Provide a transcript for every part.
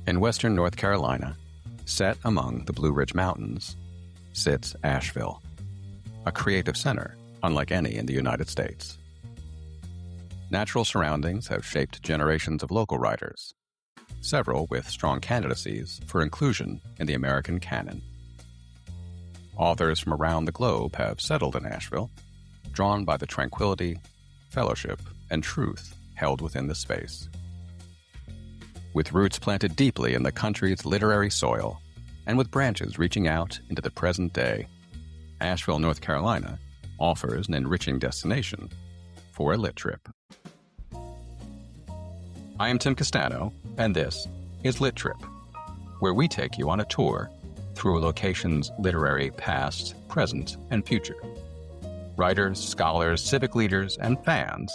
In western North Carolina, set among the Blue Ridge Mountains, sits Asheville, a creative center unlike any in the United States. Natural surroundings have shaped generations of local writers, several with strong candidacies for inclusion in the American canon. Authors from around the globe have settled in Asheville, drawn by the tranquility, fellowship, and truth held within the space. With roots planted deeply in the country's literary soil, and with branches reaching out into the present day, Asheville, North Carolina offers an enriching destination for a lit trip. I am Tim Castano, and this is Lit Trip, where we take you on a tour through a location's literary past, present, and future. Writers, scholars, civic leaders, and fans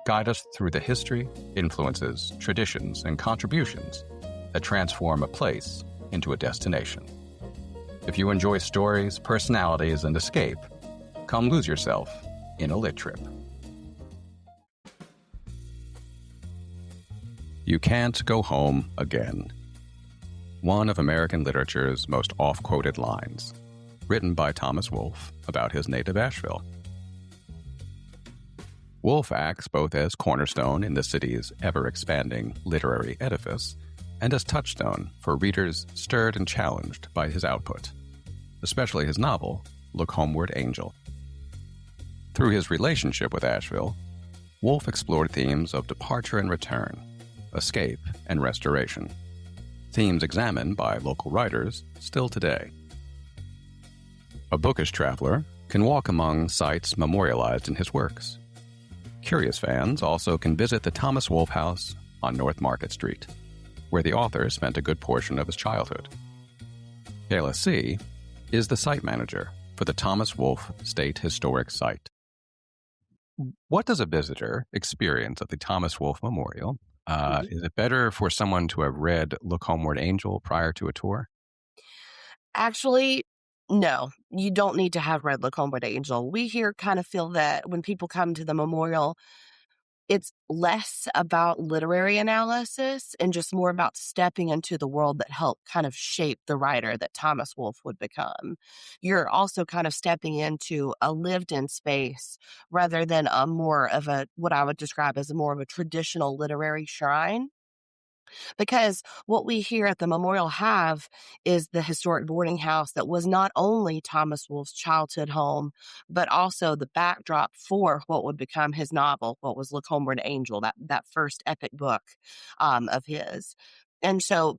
guide us through the history, influences, traditions, and contributions that transform a place into a destination. If you enjoy stories, personalities, and escape, come lose yourself in a lit trip. You Can't Go Home Again. One of American literature's most oft-quoted lines, written by Thomas Wolfe about his native Asheville. Wolfe acts both as cornerstone in the city's ever-expanding literary edifice and as touchstone for readers stirred and challenged by his output, especially his novel, Look Homeward, Angel. Through his relationship with Asheville, Wolfe explored themes of departure and return, escape and restoration, themes examined by local writers still today. A bookish traveler can walk among sites memorialized in his works. Curious fans also can visit the Thomas Wolfe House on North Market Street, where the author spent a good portion of his childhood. Kayla C. is the site manager for the Thomas Wolfe State Historic Site. What does a visitor experience at the Thomas Wolfe Memorial? Is it better for someone to have read Look Homeward, Angel prior to a tour? Actually, no, you don't need to have read Look Homeward, Angel. We here kind of feel that when people come to the memorial, it's less about literary analysis and just more about stepping into the world that helped kind of shape the writer that Thomas Wolfe would become. You're also kind of stepping into a lived-in space rather than a more of a, what I would describe as more of a traditional literary shrine. Because what we here at the memorial have is the historic boarding house that was not only Thomas Wolfe's childhood home, but also the backdrop for what would become his novel, what was Look Homeward, Angel, that first epic book of his. And so,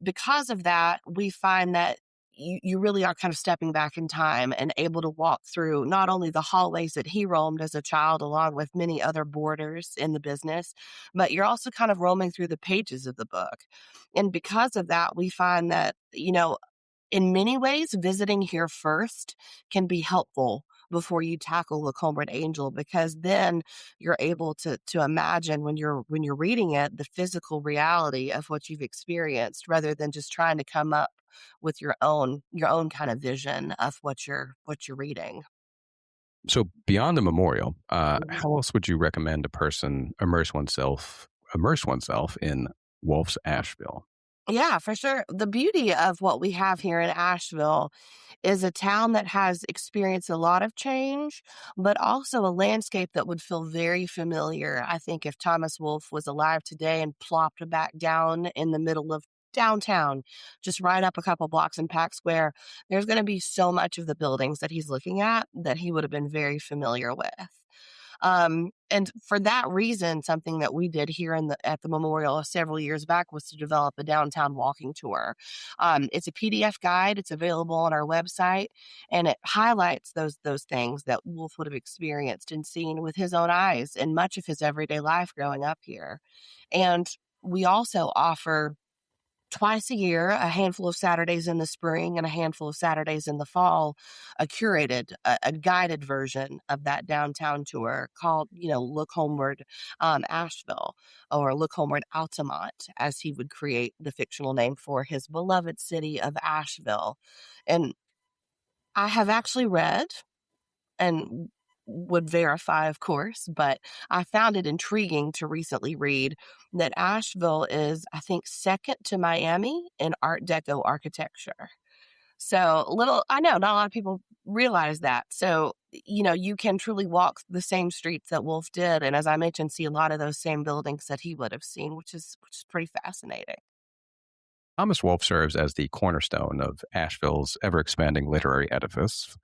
because of that, we find that you really are kind of stepping back in time and able to walk through not only the hallways that he roamed as a child, along with many other boarders in the business, but you're also kind of roaming through the pages of the book. And because of that, we find that, in many ways, visiting here first can be helpful before you tackle Look Homeward, Angel, because then you're able to imagine when you're reading it, the physical reality of what you've experienced, rather than just trying to come up with your own kind of vision of what you're reading. So beyond the memorial, how else would you recommend a person immerse oneself in Wolfe's Asheville? Yeah, for sure. The beauty of what we have here in Asheville is a town that has experienced a lot of change, but also a landscape that would feel very familiar. I think if Thomas Wolfe was alive today and plopped back down in the middle of downtown, just right up a couple blocks in Pack Square, there's going to be so much of the buildings that he's looking at that he would have been very familiar with. And for that reason, something that we did here at the memorial several years back was to develop a downtown walking tour. It's a PDF guide. It's available on our website, and it highlights those things that Wolfe would have experienced and seen with his own eyes in much of his everyday life growing up here. And we also offer twice a year, a handful of Saturdays in the spring and a handful of Saturdays in the fall, a guided version of that downtown tour called, Look Homeward, Asheville, or Look Homeward, Altamont, as he would create the fictional name for his beloved city of Asheville. And I have actually read and would verify, of course, but I found it intriguing to recently read that Asheville is, I think, second to Miami in Art Deco architecture. So little, I know not a lot of people realize that. So, you can truly walk the same streets that Wolf did. And as I mentioned, see a lot of those same buildings that he would have seen, which is pretty fascinating. Thomas Wolfe serves as the cornerstone of Asheville's ever expanding literary edifice.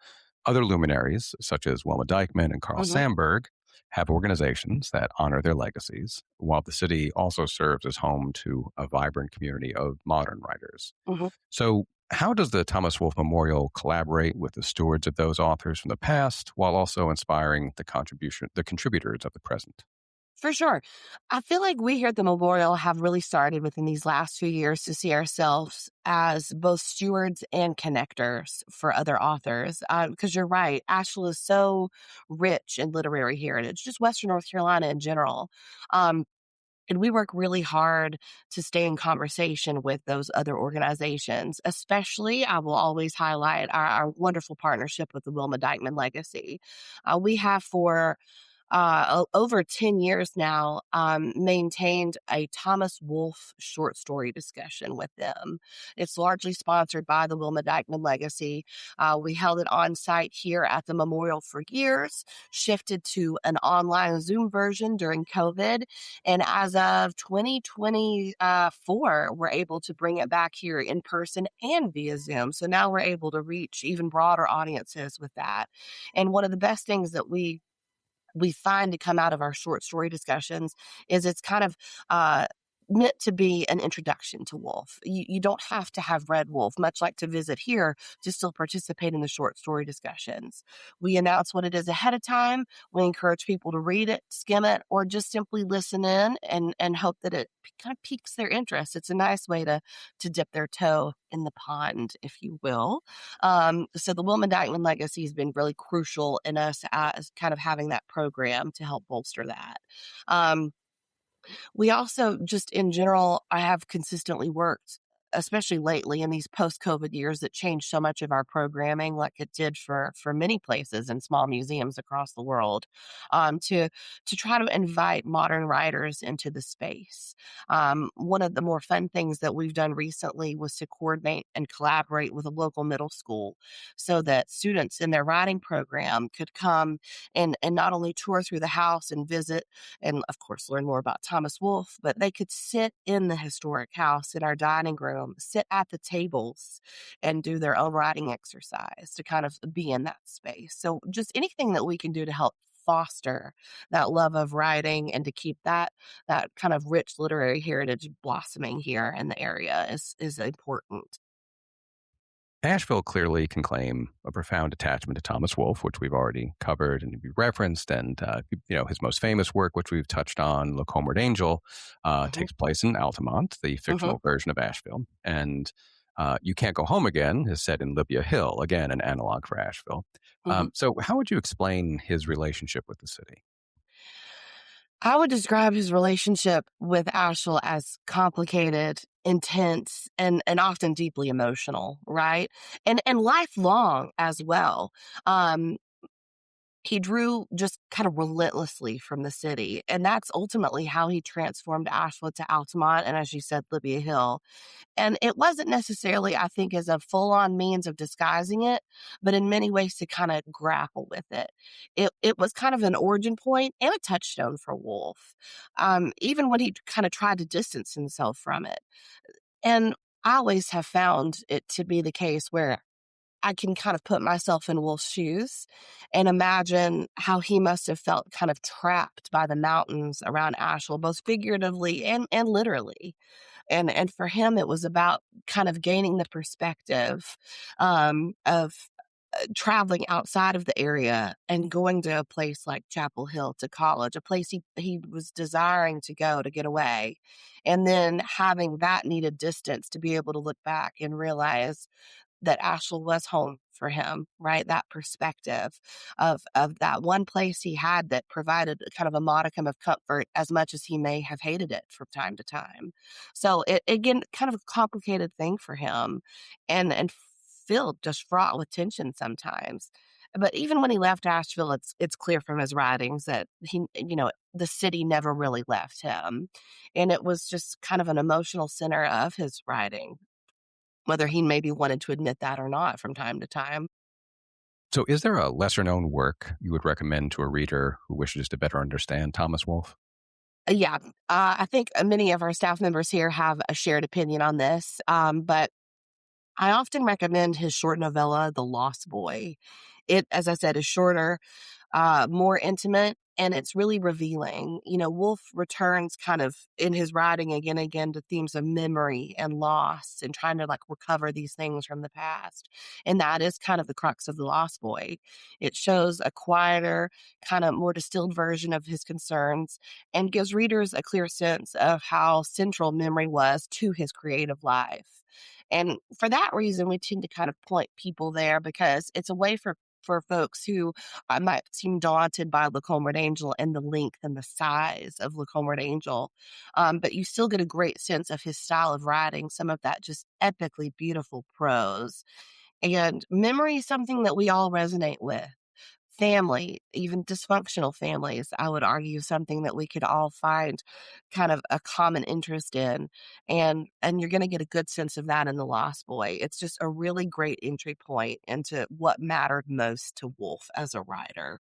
Other luminaries, such as Wilma Dykeman and Carl Hmm. Sandburg, have organizations that honor their legacies, while the city also serves as home to a vibrant community of modern writers. Hmm. So, how does the Thomas Wolfe Memorial collaborate with the stewards of those authors from the past while also inspiring the contributors of the present? For sure. I feel like we here at the Memorial have really started within these last few years to see ourselves as both stewards and connectors for other authors. Because you're right, Asheville is so rich in literary heritage, just Western North Carolina in general. Um, and we work really hard to stay in conversation with those other organizations. Especially, I will always highlight our wonderful partnership with the Wilma Dykeman Legacy. We have for over 10 years now, maintained a Thomas Wolfe short story discussion with them. It's largely sponsored by the Wilma Dykeman Legacy. We held it on site here at the Memorial for years, shifted to an online Zoom version during COVID. And as of 2024, we're able to bring it back here in person and via Zoom. So now we're able to reach even broader audiences with that. And one of the best things that we find to come out of our short story discussions is it's kind of meant to be an introduction to Wolf. You don't have to have read Wolf, much like to visit here, to still participate in the short story discussions. We announce what it is ahead of time. We encourage people to read it, skim it, or just simply listen in and hope that it kind of piques their interest. It's a nice way to dip their toe in the pond, if you will. So the Wilma Dykeman legacy has been really crucial in us as kind of having that program to help bolster that. Um, we also just in general, I have consistently worked, especially lately in these post-COVID years that changed so much of our programming, like it did for many places and small museums across the world, to try to invite modern writers into the space. One of the more fun things that we've done recently was to coordinate and collaborate with a local middle school so that students in their writing program could come and not only tour through the house and visit and of course learn more about Thomas Wolfe, but they could sit in the historic house in our dining room, sit at the tables and do their own writing exercise to kind of be in that space. So just anything that we can do to help foster that love of writing and to keep that kind of rich literary heritage blossoming here in the area is important. Asheville clearly can claim a profound attachment to Thomas Wolfe, which we've already covered and we referenced, and his most famous work, which we've touched on, *Look Homeward Angel*, Hmm. takes place in Altamont, the Hmm. fictional version of Asheville, and *You Can't Go Home Again* is set in Libya Hill, again an analog for Asheville. Hmm. So, how would you explain his relationship with the city? I would describe his relationship with Ashel as complicated, intense, and often deeply emotional, right? And lifelong as well. Um, he drew just kind of relentlessly from the city, and that's ultimately how he transformed Asheville to Altamont, and as you said, Libya Hill. And it wasn't necessarily, I think, as a full on means of disguising it, but in many ways to kind of grapple with it. It was kind of an origin point and a touchstone for Wolfe, even when he kind of tried to distance himself from it. And I always have found it to be the case where I can kind of put myself in Wolf's shoes and imagine how he must have felt kind of trapped by the mountains around Asheville, both figuratively and literally. And for him, it was about kind of gaining the perspective of traveling outside of the area and going to a place like Chapel Hill to college, a place he was desiring to go to get away, and then having that needed distance to be able to look back and realize that Asheville was home for him, right? That perspective of that one place he had that provided kind of a modicum of comfort as much as he may have hated it from time to time. So it again kind of a complicated thing for him and filled just fraught with tension sometimes. But even when he left Asheville, it's clear from his writings that the city never really left him, and it was just kind of an emotional center of his writing, whether he maybe wanted to admit that or not from time to time. So, is there a lesser known work you would recommend to a reader who wishes to better understand Thomas Wolfe? Yeah, I think many of our staff members here have a shared opinion on this, but I often recommend his short novella, The Lost Boy. It, as I said, is shorter, more intimate, and it's really revealing. Wolf returns kind of in his writing again and again to themes of memory and loss and trying to like recover these things from the past. And that is kind of the crux of The Lost Boy. It shows a quieter, kind of more distilled version of his concerns and gives readers a clear sense of how central memory was to his creative life. And for that reason, we tend to kind of point people there because it's a way for folks who might seem daunted by Look Homeward Angel and the length and the size of Look Homeward Angel. But you still get a great sense of his style of writing, some of that just epically beautiful prose. And memory is something that we all resonate with. Family, even dysfunctional families, I would argue something that we could all find kind of a common interest in. And you're gonna get a good sense of that in The Lost Boy. It's just a really great entry point into what mattered most to Wolf as a writer.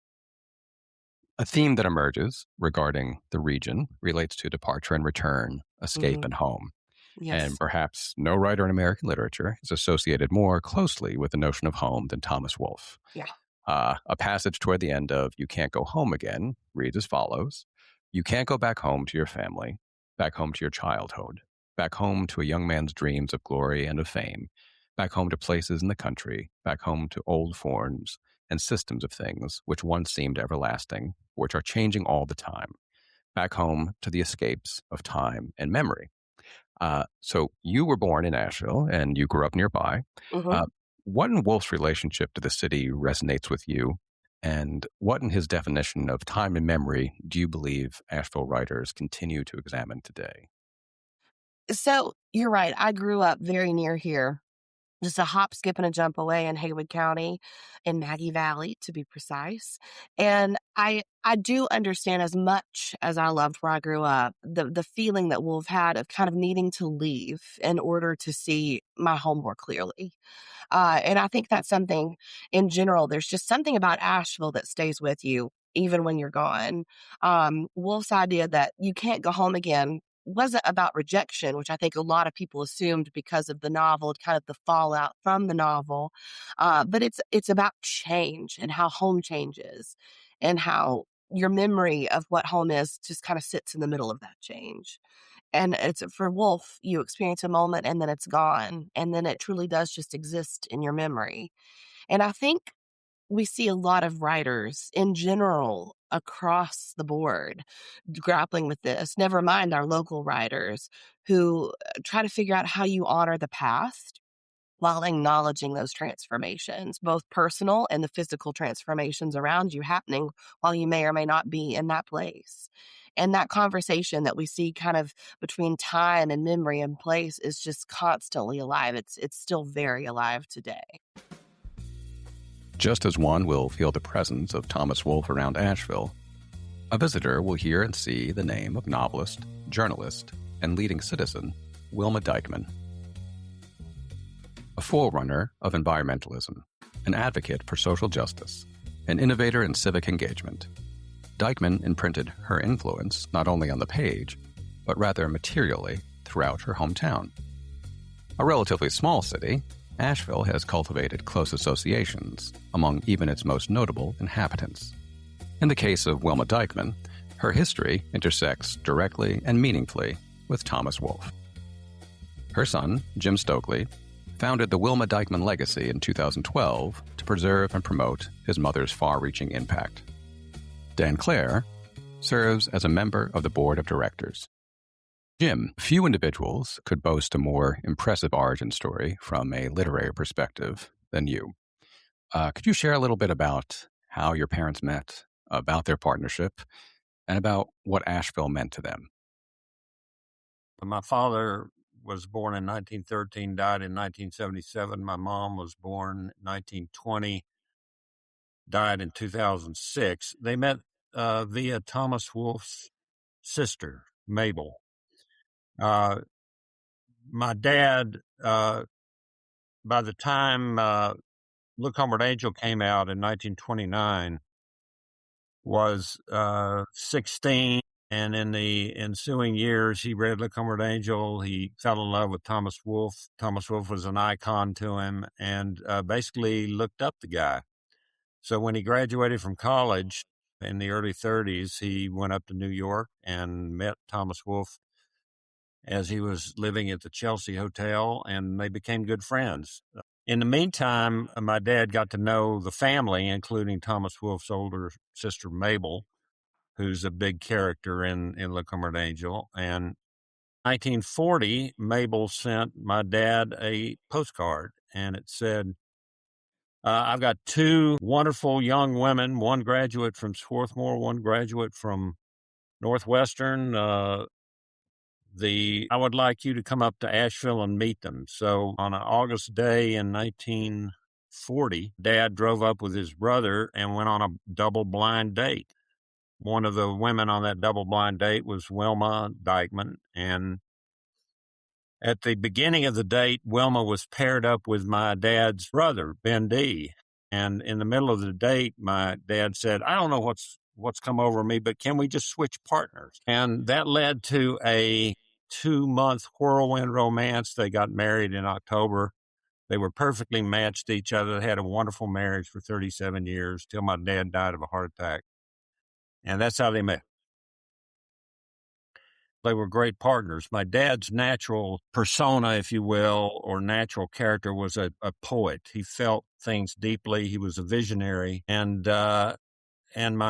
A theme that emerges regarding the region relates to departure and return, escape Mhm. and home. And Yes. perhaps no writer in American literature is associated more closely with the notion of home than Thomas Wolfe. Yeah. A passage toward the end of You Can't Go Home Again reads as follows: You can't go back home to your family, back home to your childhood, back home to a young man's dreams of glory and of fame, back home to places in the country, back home to old forms and systems of things which once seemed everlasting, which are changing all the time, back home to the escapes of time and memory. So you were born in Asheville and you grew up nearby. Mhm. Uh, what in Wolf's relationship to the city resonates with you? And what in his definition of time and memory do you believe Asheville writers continue to examine today? So, you're right, I grew up very near here. Just a hop, skip, and a jump away in Haywood County, in Maggie Valley, to be precise. And I do understand as much as I loved where I grew up, the feeling that Wolf had of kind of needing to leave in order to see my home more clearly. And I think that's something in general, there's just something about Asheville that stays with you even when you're gone. Wolf's idea that you can't go home again wasn't about rejection, which I think a lot of people assumed because of the novel, kind of the fallout from the novel. But it's about change and how home changes and how your memory of what home is just kind of sits in the middle of that change. And it's for Wolf, you experience a moment and then it's gone, and then it truly does just exist in your memory. And I think we see a lot of writers in general across the board grappling with this, never mind our local writers who try to figure out how you honor the past while acknowledging those transformations, both personal and the physical transformations around you happening while you may or may not be in that place. And that conversation that we see kind of between time and memory and place is just constantly alive. It's still very alive today. Just as one will feel the presence of Thomas Wolfe around Asheville, a visitor will hear and see the name of novelist, journalist, and leading citizen Wilma Dykeman. A forerunner of environmentalism, an advocate for social justice, an innovator in civic engagement, Dykeman imprinted her influence not only on the page, but rather materially throughout her hometown. A relatively small city, Asheville has cultivated close associations among even its most notable inhabitants. In the case of Wilma Dykeman, her history intersects directly and meaningfully with Thomas Wolfe. Her son, Jim Stokely, founded the Wilma Dykeman Legacy in 2012 to preserve and promote his mother's far-reaching impact. Dan Clare serves as a member of the board of directors. Jim, few individuals could boast a more impressive origin story from a literary perspective than you. Could you share a little bit about how your parents met, about their partnership, and about what Asheville meant to them? My father was born in 1913, died in 1977. My mom was born 1920. died in 2006. They met via Thomas Wolfe's sister, Mabel. My dad, by the time Look Homeward Angel came out in 1929, was 16. And in the ensuing years, he read Look Homeward Angel. He fell in love with Thomas Wolfe. Thomas Wolfe was an icon to him and basically looked up the guy. So when he graduated from college in the early 30s, he went up to New York and met Thomas Wolfe as he was living at the Chelsea Hotel, and they became good friends. In the meantime, my dad got to know the family, including Thomas Wolfe's older sister, Mabel, who's a big character in Look Homeward Angel. And 1940, Mabel sent my dad a postcard, and it said, I've got two wonderful young women, one graduate from Swarthmore, one graduate from Northwestern. I would like you to come up to Asheville and meet them. So on an August day in 1940, Dad drove up with his brother and went on a double blind date. One of the women on that double blind date was Wilma Dykeman. And at the beginning of the date, Wilma was paired up with my dad's brother, Ben D. And in the middle of the date, my dad said, I don't know what's come over me, but can we just switch partners? And that led to a 2-month whirlwind romance. They got married in October. They were perfectly matched to each other. They had a wonderful marriage for 37 years till my dad died of a heart attack. And that's how they met. They were great partners. My dad's natural persona, if you will, or natural character was a poet. He felt things deeply. He was a visionary. And my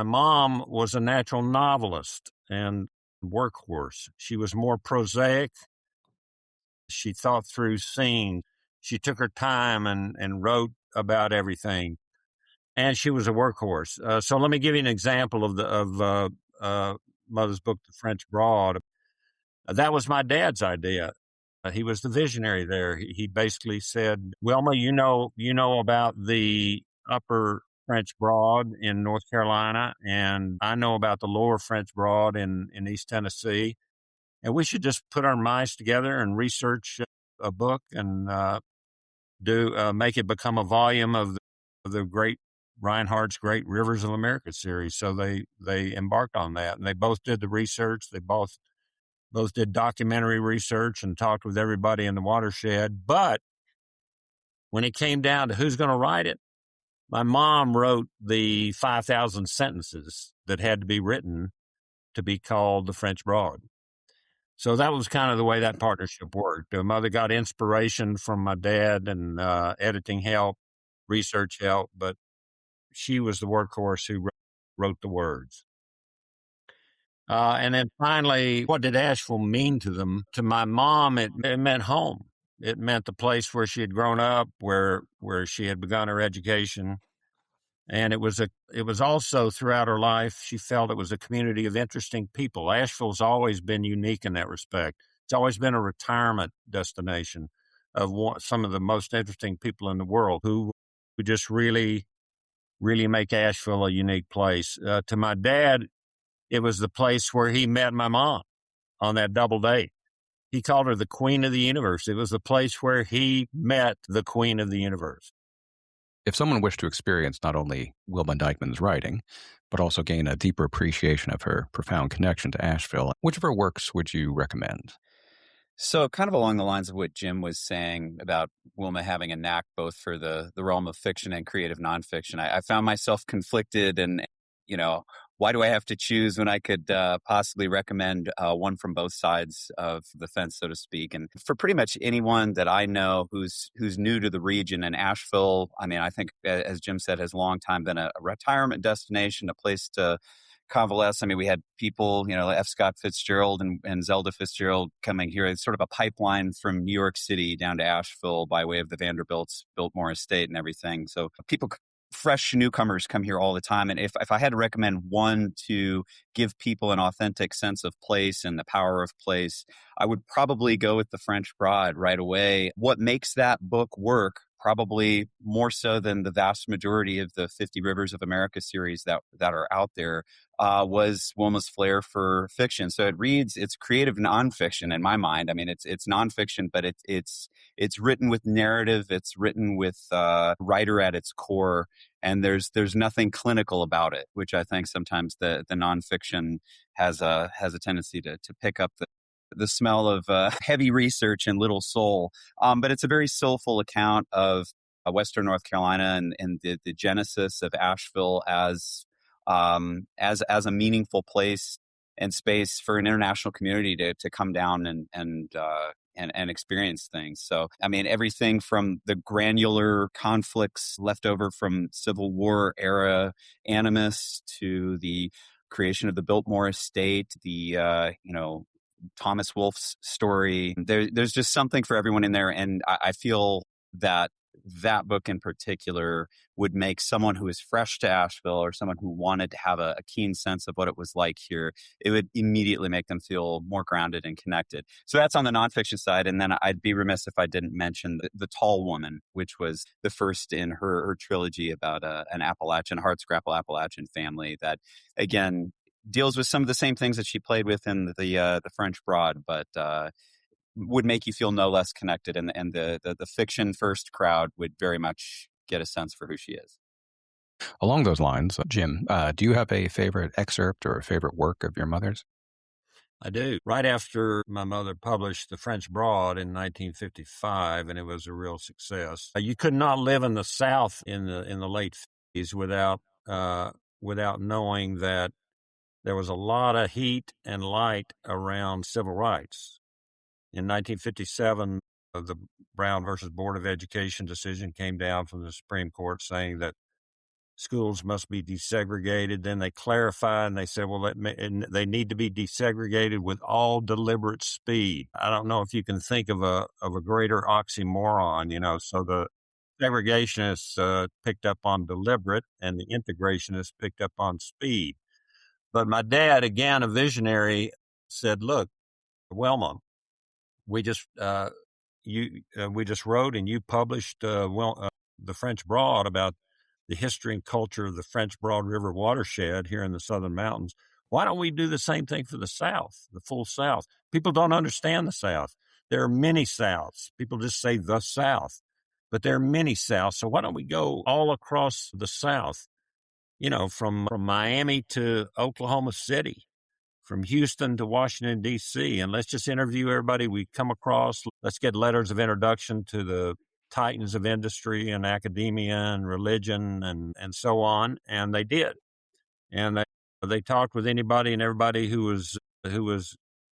mom was a natural novelist and workhorse. She was more prosaic. She thought through scenes. She took her time and wrote about everything. And she was a workhorse. So let me give you an example of Mother's book, The French Broad. That was my dad's idea. He was the visionary there. He basically said, Wilma, you know about the upper French Broad in North Carolina, and I know about the lower French Broad in East Tennessee. And we should just put our minds together and research a book and make it become a volume of the great Reinhardt's Great Rivers of America series. So they embarked on that, and they both did the research. They both did documentary research and talked with everybody in the watershed. But when it came down to who's going to write it, my mom wrote the 5,000 sentences that had to be written to be called The French Broad. So that was kind of the way that partnership worked. My mother got inspiration from my dad and editing help, research help, but she was the workhorse who wrote the words. And then finally, what did Asheville mean to them? To my mom, it meant home. It meant the place where she had grown up, where she had begun her education. And it was also throughout her life, she felt it was a community of interesting people. Asheville's always been unique in that respect. It's always been a retirement destination of some of the most interesting people in the world who just really, really make Asheville a unique place. To my dad, it was the place where he met my mom on that double date. He called her the queen of the universe. It was the place where he met the queen of the universe. If someone wished to experience not only Wilma Dykeman's writing, but also gain a deeper appreciation of her profound connection to Asheville, which of her works would you recommend? So kind of along the lines of what Jim was saying about Wilma having a knack both for the realm of fiction and creative nonfiction, I found myself conflicted and, why do I have to choose when I could possibly recommend one from both sides of the fence, so to speak? And for pretty much anyone that I know who's new to the region, and Asheville, I think, as Jim said, has long time been a retirement destination, a place to convalesce. We had people, F. Scott Fitzgerald and Zelda Fitzgerald coming here. It's sort of a pipeline from New York City down to Asheville by way of the Vanderbilt's Biltmore Estate and everything. So people, fresh newcomers, come here all the time. And if I had to recommend one to give people an authentic sense of place and the power of place, I would probably go with The French Broad right away. What makes that book work probably more so than the vast majority of the 50 Rivers of America series that are out there, was Wilma's flair for fiction. So it's creative nonfiction in my mind. I mean, it's nonfiction, but it's written with narrative. It's written with writer at its core, and there's nothing clinical about it, which I think sometimes the nonfiction has a tendency to pick up the smell of heavy research and little soul. But it's a very soulful account of Western North Carolina and the genesis of Asheville as a meaningful place and space for an international community to come down and experience things. So, I mean, everything from the granular conflicts left over from Civil War era animus to the creation of the Biltmore Estate, the Thomas Wolfe's story. There's just something for everyone in there, and I feel that book in particular would make someone who is fresh to Asheville or someone who wanted to have a keen sense of what it was like here, it would immediately make them feel more grounded and connected. So that's on the nonfiction side. And then I'd be remiss if I didn't mention the Tall Woman, which was the first in her trilogy about an Appalachian, hardscrabble Appalachian family that, again, deals with some of the same things that she played with in the French Broad, but would make you feel no less connected, and the fiction first crowd would very much get a sense for who she is. Along those lines, Jim, do you have a favorite excerpt or a favorite work of your mother's? I do. Right after my mother published The French Broad in 1955, and it was a real success, you could not live in the South in the late 50s without knowing that there was a lot of heat and light around civil rights. In 1957, the Brown versus Board of Education decision came down from the Supreme Court saying that schools must be desegregated. Then they clarified and they said, well, they need to be desegregated with all deliberate speed. I don't know if you can think of a greater oxymoron, so the segregationists picked up on deliberate and the integrationists picked up on speed. But my dad, again, a visionary, said, look, Wilma, we just wrote and you published the French Broad about the history and culture of the French Broad River watershed here in the Southern Mountains. Why don't we do the same thing for the South, the full South? People don't understand the South. There are many Souths. People just say the South, but there are many Souths. So why don't we go all across the South? From Miami to Oklahoma City, from Houston to Washington, D.C., and let's just interview everybody we come across. Let's get letters of introduction to the titans of industry and academia and religion and so on. And they did. And they talked with anybody and everybody who was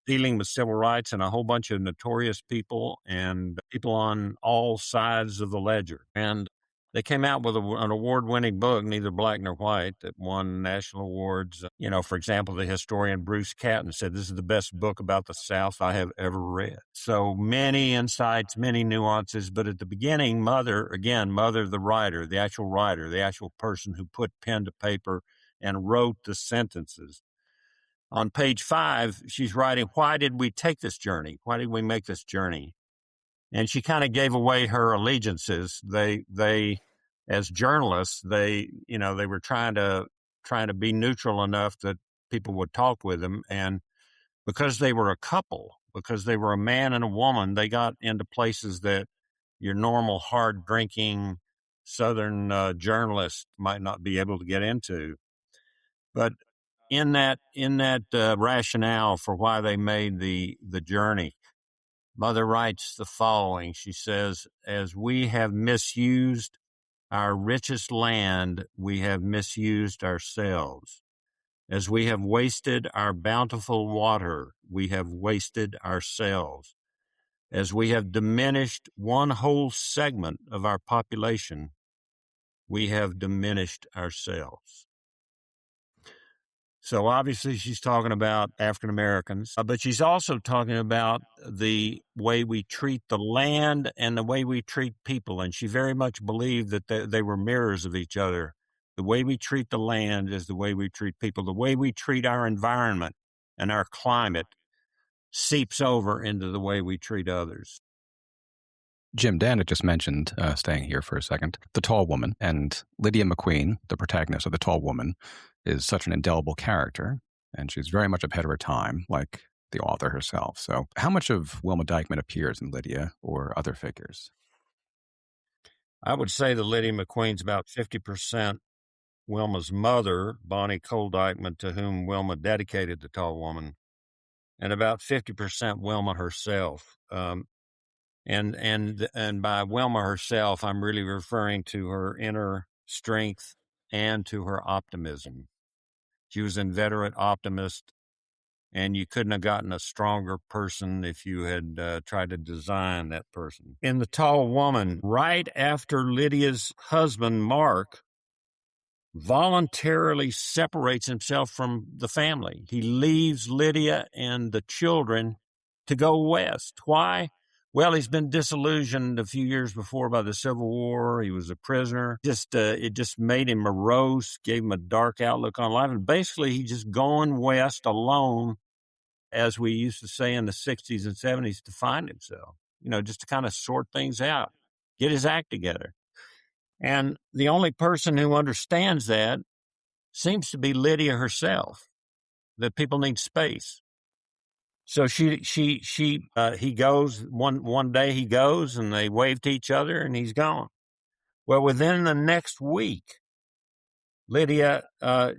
dealing with civil rights and a whole bunch of notorious people and people on all sides of the ledger. And they came out with an award-winning book, Neither Black Nor White, that won national awards. For example, the historian Bruce Catton said, this is the best book about the South I have ever read. So many insights, many nuances. But at the beginning, Mother, the writer, the actual person who put pen to paper and wrote the sentences. On page 5, she's writing, why did we take this journey? Why did we make this journey? And she kind of gave away her allegiances. They, as journalists, they were trying to be neutral enough that people would talk with them. And because they were a couple, because they were a man and a woman, they got into places that your normal hard drinking Southern journalist might not be able to get into. But in that rationale for why they made the journey, Mother writes the following. She says, as we have misused our richest land, we have misused ourselves. As we have wasted our bountiful water, we have wasted ourselves. As we have diminished one whole segment of our population, we have diminished ourselves. So obviously she's talking about African Americans, but she's also talking about the way we treat the land and the way we treat people. And she very much believed that they were mirrors of each other. The way we treat the land is the way we treat people. The way we treat our environment and our climate seeps over into the way we treat others. Jim, Dan had just mentioned, staying here for a second, The Tall Woman, and Lydia McQueen, the protagonist of The Tall Woman, is such an indelible character, and she's very much ahead of her time, like the author herself. So how much of Wilma Dykeman appears in Lydia or other figures? I would say that Lydia McQueen's about 50% Wilma's mother, Bonnie Cole Dykeman, to whom Wilma dedicated The Tall Woman, and about 50% Wilma herself. And by Wilma herself, I'm really referring to her inner strength and to her optimism. She was an inveterate optimist, and you couldn't have gotten a stronger person if you had tried to design that person. In The Tall Woman, right after Lydia's husband, Mark, voluntarily separates himself from the family. He leaves Lydia and the children to go west. Why? Well, he's been disillusioned a few years before by the Civil War. He was a prisoner. It just made him morose, gave him a dark outlook on life. And basically, he's just going west alone, as we used to say in the 60s and 70s, to find himself, just to kind of sort things out, get his act together. And the only person who understands that seems to be Lydia herself, that people need space. So he goes one day, he goes and they wave to each other and he's gone. Well, within the next week, Lydia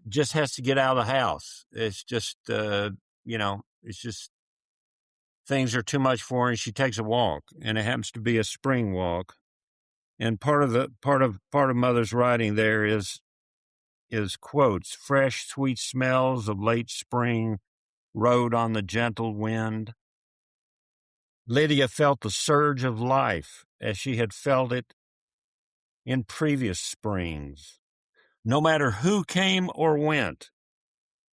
just has to get out of the house. It's just, it's just things are too much for her, and she takes a walk, and it happens to be a spring walk. And part of Mother's writing there is quotes: fresh, sweet smells of late spring rode on the gentle wind. Lydia felt the surge of life as she had felt it in previous springs. No matter who came or went,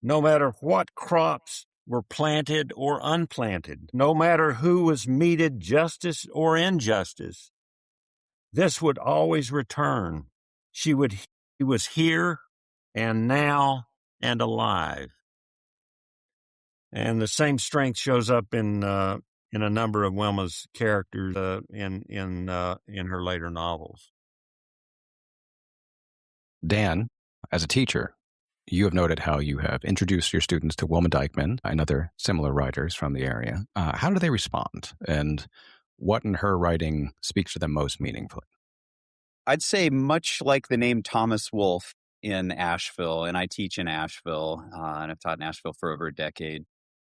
no matter what crops were planted or unplanted, no matter who was meted justice or injustice, this would always return. He was here and now and alive. And the same strength shows up in a number of Wilma's characters in her later novels. Dan, as a teacher, you have noted how you have introduced your students to Wilma Dykeman and other similar writers from the area. How do they respond? And what in her writing speaks to them most meaningfully? I'd say much like the name Thomas Wolfe in Asheville, and I teach in Asheville, and I've taught in Asheville for over a decade.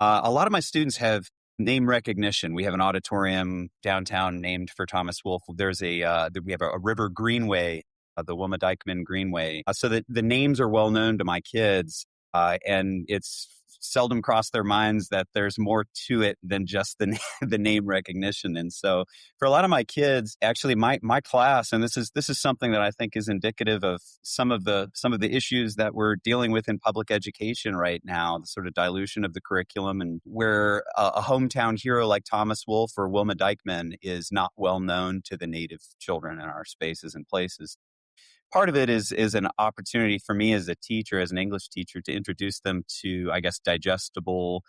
A lot of my students have name recognition. We have an auditorium downtown named for Thomas Wolfe. There's we have a river greenway, the Wilma Dykeman Greenway, so that the names are well known to my kids, and it's seldom crossed their minds that there's more to it than just the name recognition. And so for a lot of my kids, actually my class, and this is something that I think is indicative of some of the issues that we're dealing with in public education right now, the sort of dilution of the curriculum, and where a hometown hero like Thomas Wolfe or Wilma Dykeman is not well known to the native children in our spaces and places. Part of it is an opportunity for me as a teacher, as an English teacher, to introduce them to, I guess, digestible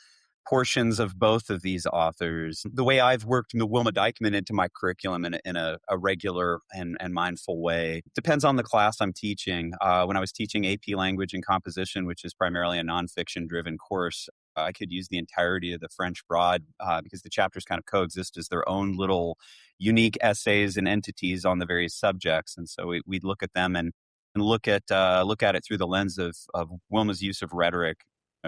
portions of both of these authors. The way I've worked the Wilma Dykeman into my curriculum in a regular and mindful way depends on the class I'm teaching. When I was teaching AP Language and Composition, which is primarily a nonfiction-driven course, I could use the entirety of the French Broad because the chapters kind of coexist as their own little unique essays and entities on the various subjects. And so we'd look at them and look at it through the lens of Wilma's use of rhetoric,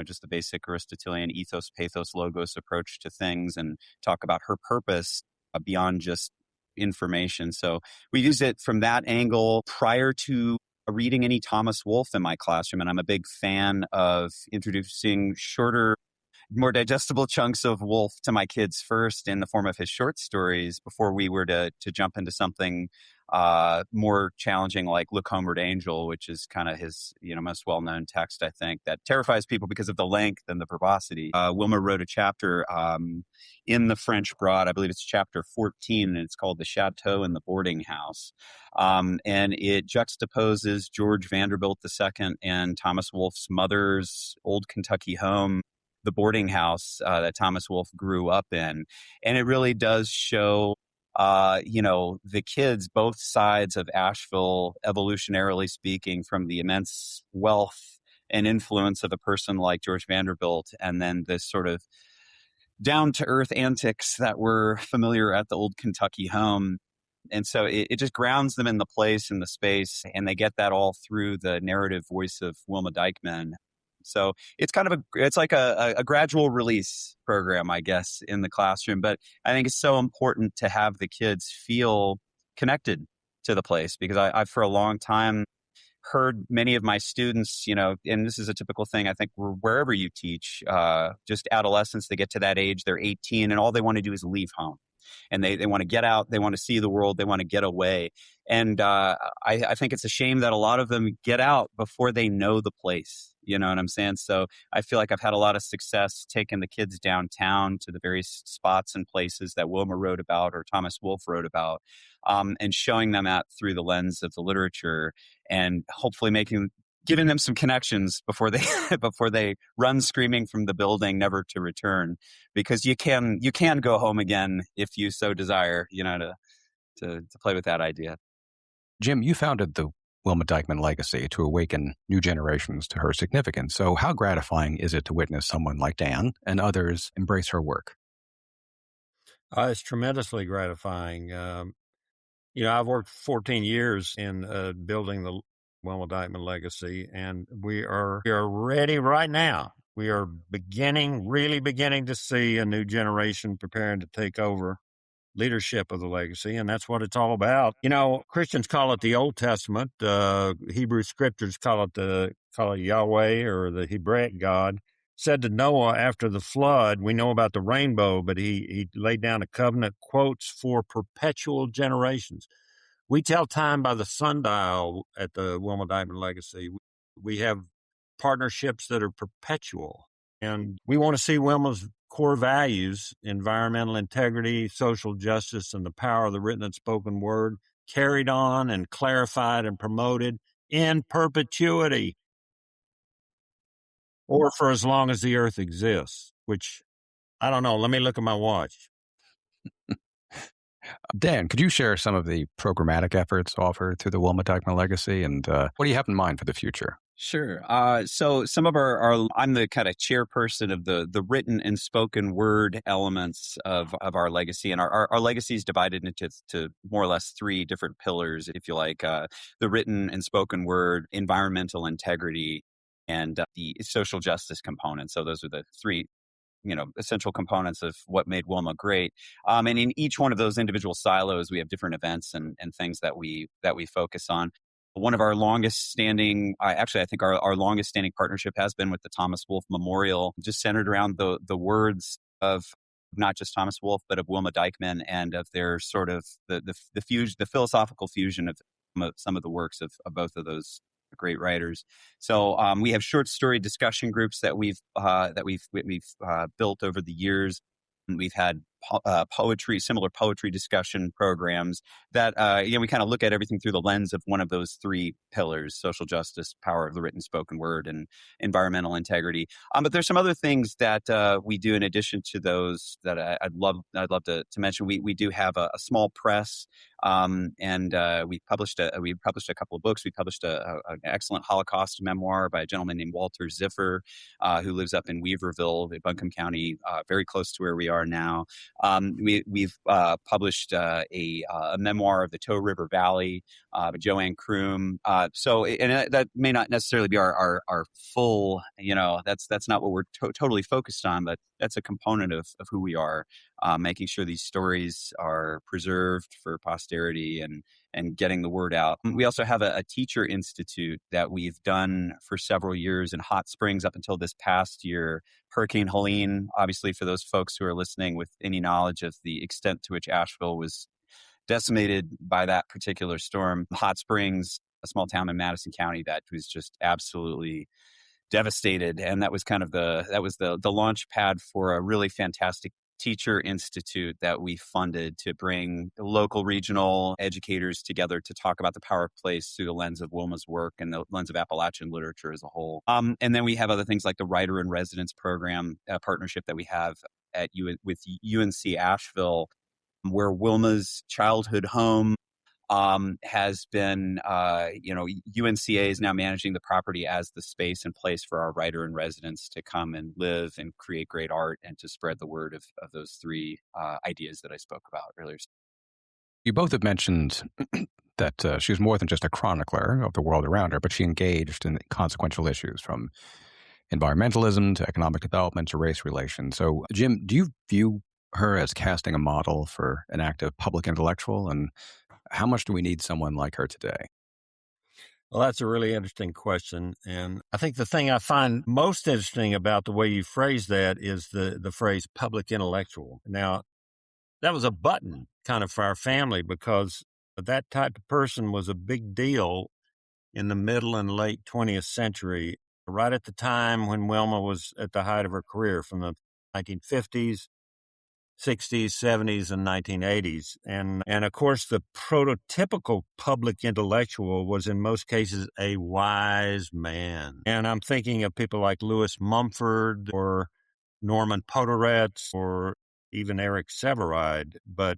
just the basic Aristotelian ethos, pathos, logos approach to things, and talk about her purpose beyond just information. So we use it from that angle prior to reading any Thomas Wolfe in my classroom. And I'm a big fan of introducing shorter, more digestible chunks of Wolfe to my kids first in the form of his short stories before we were to jump into something more challenging like Look Homeward Angel, which is kind of his most well-known text, I think, that terrifies people because of the length and the verbosity. Wilma wrote a chapter in the French Broad, I believe it's chapter 14, and it's called The Chateau and the Boarding House. And it juxtaposes George Vanderbilt II and Thomas Wolfe's mother's old Kentucky home, the boarding house that Thomas Wolfe grew up in. And it really does show the kids, both sides of Asheville, evolutionarily speaking, from the immense wealth and influence of a person like George Vanderbilt, and then this sort of down-to-earth antics that were familiar at the old Kentucky home. And so it just grounds them in the place and the space, and they get that all through the narrative voice of Wilma Dykeman. So it's kind of it's like a gradual release program, I guess, in the classroom. But I think it's so important to have the kids feel connected to the place, because I've for a long time heard many of my students, and this is a typical thing, I think, wherever you teach, just adolescents, they get to that age, they're 18, and all they want to do is leave home. And they want to get out, they want to see the world, they want to get away. And I think it's a shame that a lot of them get out before they know the place. You know what I'm saying? So I feel like I've had a lot of success taking the kids downtown to the various spots and places that Wilma wrote about or Thomas Wolfe wrote about, and showing them that through the lens of the literature, and hopefully giving them some connections before they before they run screaming from the building, never to return, because you can go home again if you so desire, to play with that idea. Jim, you founded the Wilma Dykeman legacy to awaken new generations to her significance. So how gratifying is it to witness someone like Dan and others embrace her work? It's tremendously gratifying. I've worked 14 years in building the Wilma Dykeman legacy, and we are ready right now. We are really beginning to see a new generation preparing to take over leadership of the legacy, and that's what it's all about. Christians call it the Old Testament. Hebrew scriptures call it Yahweh, or the Hebraic God. Said to Noah after the flood, we know about the rainbow, but he laid down a covenant, quotes, for perpetual generations. We tell time by the sundial at the Wilma Dykeman legacy. We have partnerships that are perpetual, and we want to see Wilma's core values, environmental integrity, social justice, and the power of the written and spoken word, carried on and clarified and promoted in perpetuity, or for as long as the earth exists, which, I don't know. Let me look at my watch. Dan, could you share some of the programmatic efforts offered through the Wilma Dykeman legacy, and what do you have in mind for the future? Sure. So some of I'm the kind of chairperson of the written and spoken word elements of our legacy. And our legacy is divided into more or less three different pillars, if you like: the written and spoken word, environmental integrity, and the social justice component. So those are the three essential components of what made Wilma great. And in each one of those individual silos, we have different events and things that we focus on. One of our longest standing, I think our longest standing partnership has been with the Thomas Wolfe Memorial, just centered around the words of not just Thomas Wolfe, but of Wilma Dykeman, and of their sort of the philosophical fusion of some of the works of both of those great writers. So we have short story discussion groups that we've built over the years. We've had similar poetry discussion programs that, we kind of look at everything through the lens of one of those three pillars: social justice, power of the written spoken word, and environmental integrity. But there's some other things that we do in addition to those that I'd love to mention. We do have a small press, and we published a couple of books. We published an excellent Holocaust memoir by a gentleman named Walter Ziffer, who lives up in Weaverville, Buncombe County, very close to where we are now. We've published a memoir of the Tow River Valley by Joanne Kroom. That may not necessarily be our full, that's not what we're totally focused on, but that's a component of who we are, making sure these stories are preserved for posterity and getting the word out. We also have a teacher institute that we've done for several years in Hot Springs up until this past year. Hurricane Helene, obviously, for those folks who are listening with any knowledge of the extent to which Asheville was decimated by that particular storm. Hot Springs, a small town in Madison County that was just absolutely devastated. And that was kind of the launch pad for a really fantastic teacher institute that we funded to bring local regional educators together to talk about the power of place through the lens of Wilma's work and the lens of Appalachian literature as a whole. And then we have other things like the Writer in Residence program, a partnership that we have with UNC Asheville, where Wilma's childhood home has been, UNCA is now managing the property as the space and place for our writer in residence to come and live and create great art and to spread the word of those three ideas that I spoke about earlier. You both have mentioned that she was more than just a chronicler of the world around her, but she engaged in consequential issues from environmentalism to economic development to race relations. So, Jim, do you view her as casting a model for an active public intellectual? And how much do we need someone like her today? Well, that's a really interesting question. And I think the thing I find most interesting about the way you phrase that is the phrase public intellectual. Now, that was a button kind of for our family because that type of person was a big deal in the middle and late 20th century, right at the time when Wilma was at the height of her career, from the 1950s, 60s, 70s, and 1980s. And of course, the prototypical public intellectual was in most cases a wise man. And I'm thinking of people like Lewis Mumford or Norman Podhoretz or even Eric Sevareid. But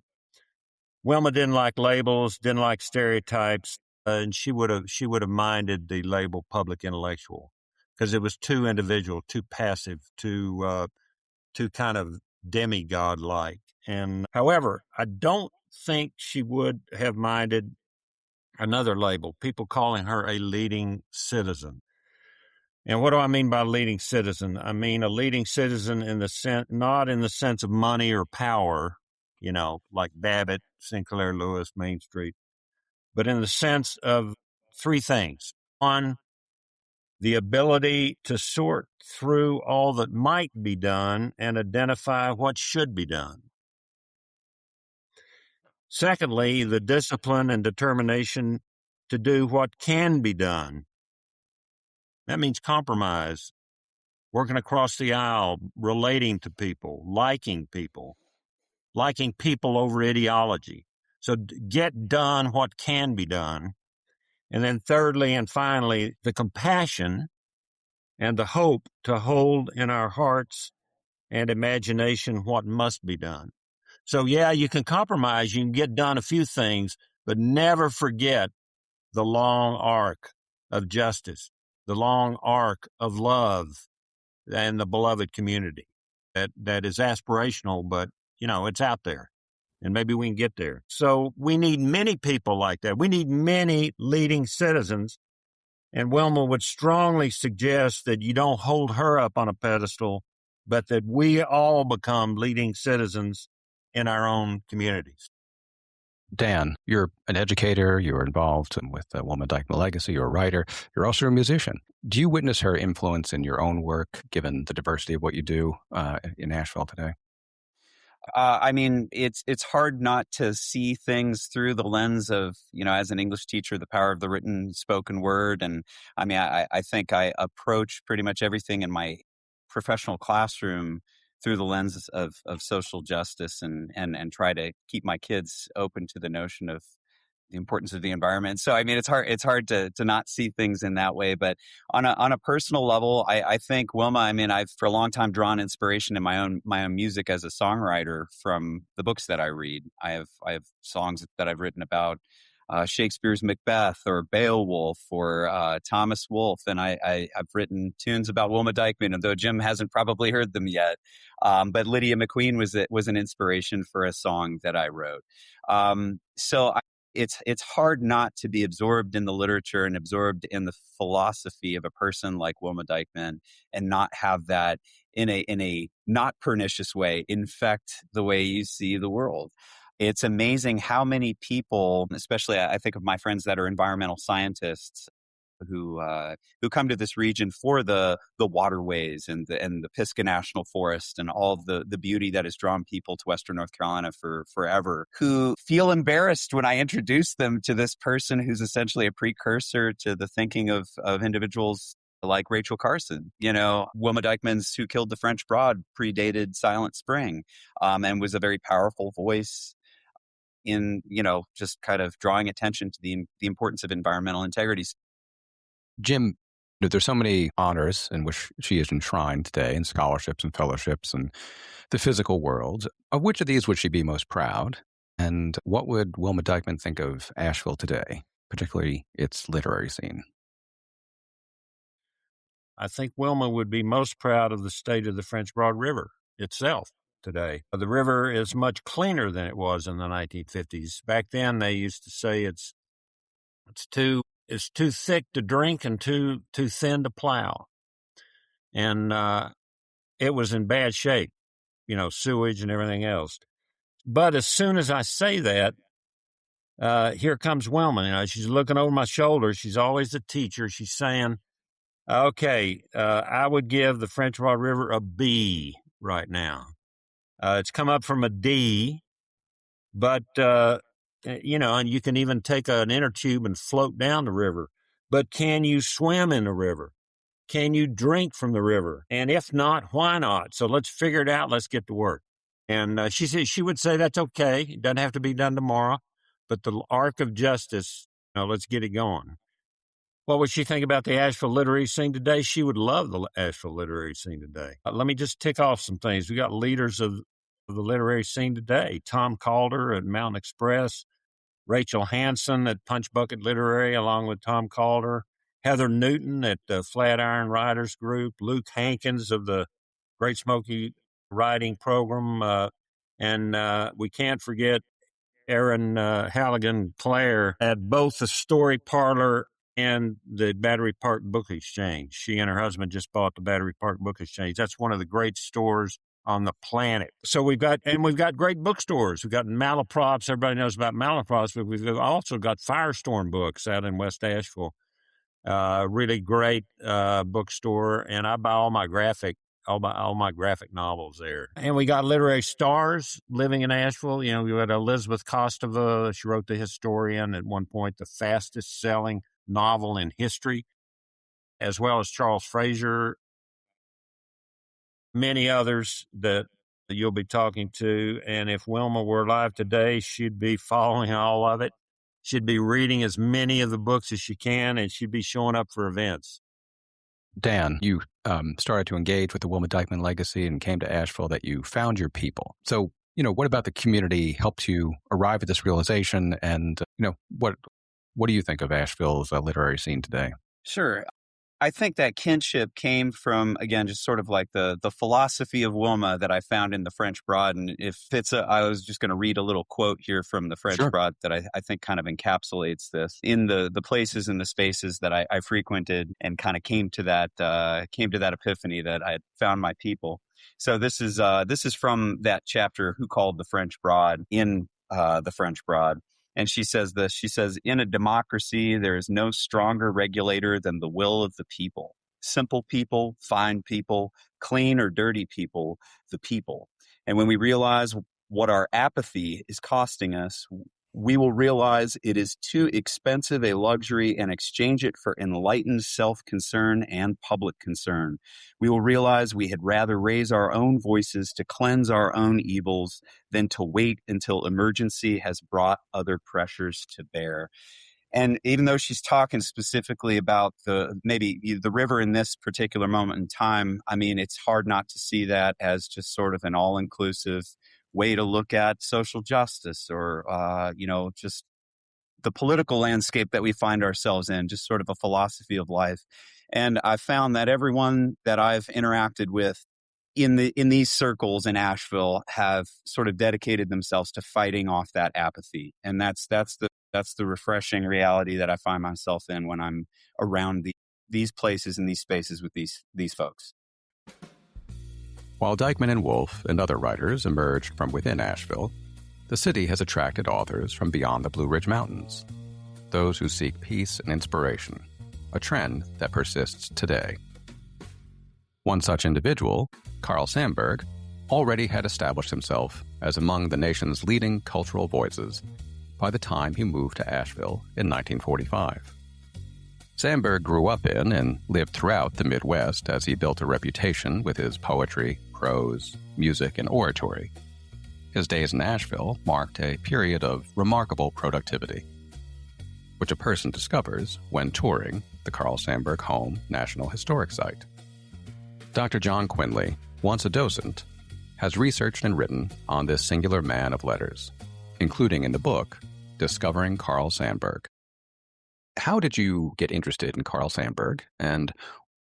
Wilma didn't like labels, didn't like stereotypes, and she would have minded the label public intellectual because it was too individual, too passive, too kind of demigod-like. And however, I don't think she would have minded another label, people calling her a leading citizen. And what do I mean by leading citizen? I mean a leading citizen in the sense, not in the sense of money or power, like Babbitt, Sinclair Lewis, Main Street, but in the sense of three things. One, the ability to sort through all that might be done and identify what should be done. Secondly, the discipline and determination to do what can be done. That means compromise, working across the aisle, relating to people, liking people over ideology. So get done what can be done. And then thirdly and finally, the compassion and the hope to hold in our hearts and imagination what must be done. So yeah, you can compromise, you can get done a few things, but never forget the long arc of justice, the long arc of love and the beloved community. That is aspirational, but it's out there. And maybe we can get there. So we need many people like that. We need many leading citizens. And Wilma would strongly suggest that you don't hold her up on a pedestal, but that we all become leading citizens in our own communities. Dan, you're an educator, you're involved with the Wilma Dykeman legacy, you're a writer, you're also a musician. Do you witness her influence in your own work, given the diversity of what you do in Asheville today? It's hard not to see things through the lens of, as an English teacher, the power of the written spoken word. And I think I approach pretty much everything in my professional classroom through the lens of social justice and try to keep my kids open to the notion of the importance of the environment. So, it's hard to not see things in that way. But on a personal level, I think Wilma, I've for a long time drawn inspiration in my own music as a songwriter from the books that I read. I have songs that I've written about Shakespeare's Macbeth or Beowulf or Thomas Wolfe. And I've written tunes about Wilma Dykeman, and though Jim hasn't probably heard them yet. But Lydia McQueen was an inspiration for a song that I wrote. It's hard not to be absorbed in the literature and absorbed in the philosophy of a person like Wilma Dykeman and not have that in a not pernicious way infect the way you see the world. It's amazing how many people, especially I think of my friends that are environmental scientists, who come to this region for the waterways and the Pisgah National Forest and all of the beauty that has drawn people to Western North Carolina for forever, who feel embarrassed when I introduce them to this person who's essentially a precursor to the thinking of individuals like Rachel Carson. Wilma Dykeman's Who Killed the French Broad predated Silent Spring, and was a very powerful voice in, just kind of drawing attention to the importance of environmental integrity. Jim, there's so many honors in which she is enshrined today, and scholarships and fellowships and the physical world. Of which of these would she be most proud? And what would Wilma Dykeman think of Asheville today, particularly its literary scene? I think Wilma would be most proud of the state of the French Broad River itself today. The river is much cleaner than it was in the 1950s. Back then, they used to say it's too thick to drink and too thin to plow, and it was in bad shape, sewage and everything else. But as soon as I say that, here comes Wilma. She's looking over my shoulder. She's always a teacher. She's saying, okay, I would give the French Broad River a B right now. It's come up from a D, but, and you can even take an inner tube and float down the river. But can you swim in the river? Can you drink from the river? And if not, why not? So let's figure it out. Let's get to work. And she would say that's okay. It doesn't have to be done tomorrow, but the arc of justice, let's get it going. What would she think about the Asheville literary scene today? She would love the Asheville literary scene today. Let me just tick off some things. We got leaders of the literary scene today. Tom Calder at Mountain Express, Rachel Hansen at Punch Bucket Literary, along with Tom Calder, Heather Newton at the Flatiron Writers Group, Luke Hankins of the Great Smoky Writing Program, and we can't forget Erin Halligan Clare at both the Story Parlor and the Battery Park Book Exchange. She and her husband just bought the Battery Park Book Exchange. That's one of the great stores on the planet. So we've got great bookstores. We've got Malaprops. Everybody knows about Malaprops, but we've also got Firestorm Books out in West Asheville. Really great bookstore, and I buy all my graphic novels there. And we got literary stars living in Asheville. We had Elizabeth Kostova. She wrote The Historian, at one point the fastest selling novel in history, as well as Charles Frazier, many others that you'll be talking to. And if Wilma were alive today, she'd be following all of it. She'd be reading as many of the books as she can, and she'd be showing up for events. Dan, you started to engage with the Wilma Dykeman legacy and came to Asheville that you found your people. So, what about the community helped you arrive at this realization? And, what do you think of Asheville's literary scene today? Sure. I think that kinship came from, again, just sort of like the philosophy of Wilma that I found in the French Broad. And I was just going to read a little quote here from the French Broad that I think kind of encapsulates this. In the places and the spaces that I frequented and kind of came to that epiphany that I had found my people. So this is from that chapter, Who Called the French Broad, in the French Broad. And she says this, she says, in a democracy, there is no stronger regulator than the will of the people. Simple people, fine people, clean or dirty people, the people. And when we realize what our apathy is costing us, we will realize it is too expensive a luxury and exchange it for enlightened self-concern and public concern. We will realize we had rather raise our own voices to cleanse our own evils than to wait until emergency has brought other pressures to bear. And even though she's talking specifically about the river in this particular moment in time, I mean, it's hard not to see that as just sort of an all-inclusive way to look at social justice or, just the political landscape that we find ourselves in, just sort of a philosophy of life. And I found that everyone that I've interacted with in these circles in Asheville have sort of dedicated themselves to fighting off that apathy. And that's the refreshing reality that I find myself in when I'm around these places and these spaces with these folks. While Dykeman and Wolfe and other writers emerged from within Asheville, the city has attracted authors from beyond the Blue Ridge Mountains, those who seek peace and inspiration, a trend that persists today. One such individual, Carl Sandburg, already had established himself as among the nation's leading cultural voices by the time he moved to Asheville in 1945. Sandburg grew up in and lived throughout the Midwest as he built a reputation with his poetry, prose, music, and oratory. His days in Asheville marked a period of remarkable productivity, which a person discovers when touring the Carl Sandburg Home National Historic Site. Dr. John Quinley, once a docent, has researched and written on this singular man of letters. including in the book, Discovering Carl Sandburg. How did you get interested in Carl Sandburg, and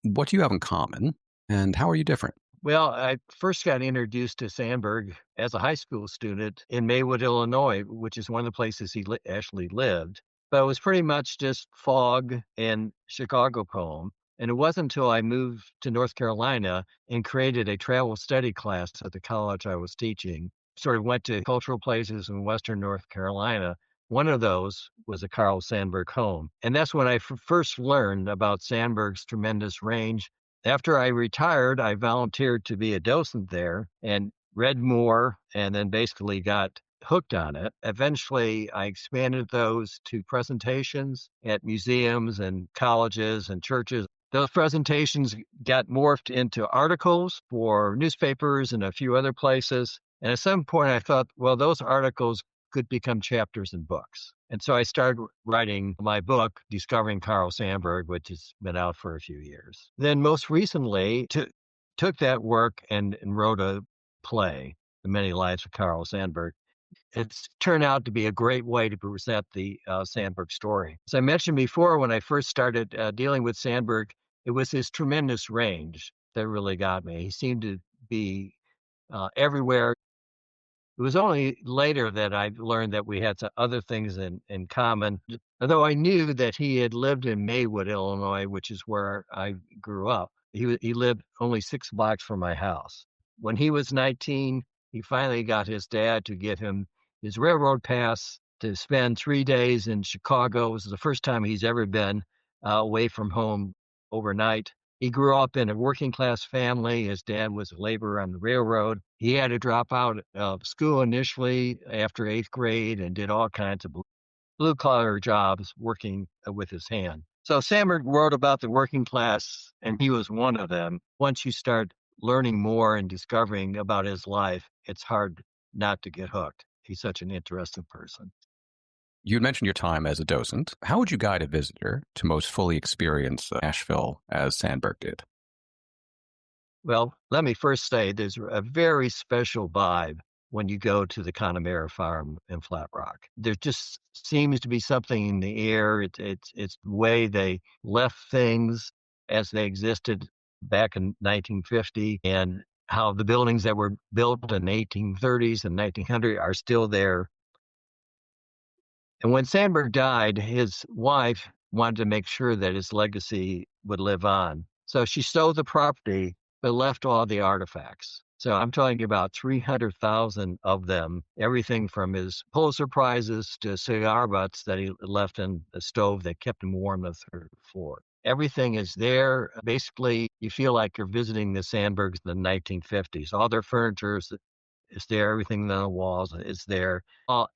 what do you have in common, and how are you different? Well, I first got introduced to Sandburg as a high school student in Maywood, Illinois, which is one of the places he actually lived. But it was pretty much just fog and Chicago poem. And it wasn't until I moved to North Carolina and created a travel study class at the college I was teaching, sort of went to cultural places in Western North Carolina. One of those was a Carl Sandburg home. And that's when I first learned about Sandburg's tremendous range. After I retired, I volunteered to be a docent there and read more and then basically got hooked on it. Eventually, I expanded those to presentations at museums and colleges and churches. Those presentations got morphed into articles for newspapers and a few other places. And at some point, I thought, well, those articles could become chapters in books. And so I started writing my book, Discovering Carl Sandburg, which has been out for a few years. Then most recently took that work and wrote a play, The Many Lives of Carl Sandburg. It's turned out to be a great way to present the Sandburg story. As I mentioned before, when I first started dealing with Sandburg, it was his tremendous range that really got me. He seemed to be everywhere. It was only later that I learned that we had some other things in common. Although I knew that he had lived in Maywood, Illinois, which is where I grew up. He lived only 6 blocks from my house. When he was 19, he finally got his dad to give him his railroad pass to spend 3 days in Chicago. It was the first time he's ever been away from home overnight. He grew up in a working class family. His dad was a laborer on the railroad. He had to drop out of school initially after 8th grade and did all kinds of blue collar jobs working with his hand. So Sandburg wrote about the working class, and he was one of them. Once you start learning more and discovering about his life, it's hard not to get hooked. He's such an interesting person. You mentioned your time as a docent. How would you guide a visitor to most fully experience Asheville as Sandburg did? Well, let me first say there's a very special vibe when you go to the Connemara Farm in Flat Rock. There just seems to be something in the air. It's the way they left things as they existed back in 1950 and how the buildings that were built in the 1830s and 1900 are still there. And when Sandburg died, his wife wanted to make sure that his legacy would live on. So she sold the property, but left all the artifacts. So I'm talking about 300,000 of them, everything from his Pulitzer Prizes to cigar butts that he left in the stove that kept him warm on the 3rd floor. Everything is there. Basically, you feel like you're visiting the Sandburgs in the 1950s. All their furniture is there. Everything on the walls is there.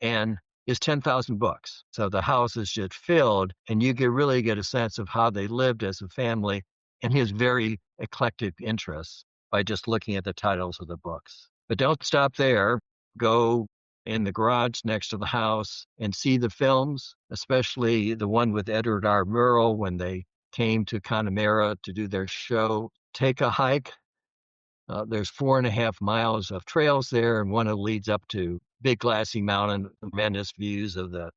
And is 10,000 books. So the house is just filled, and you can really get a sense of how they lived as a family and his very eclectic interests by just looking at the titles of the books. But don't stop there. Go in the garage next to the house and see the films, especially the one with Edward R. Murrow when they came to Connemara to do their show. Take a hike. There's 4.5 miles of trails there, and one leads up to Big Glassy Mountain, tremendous views of the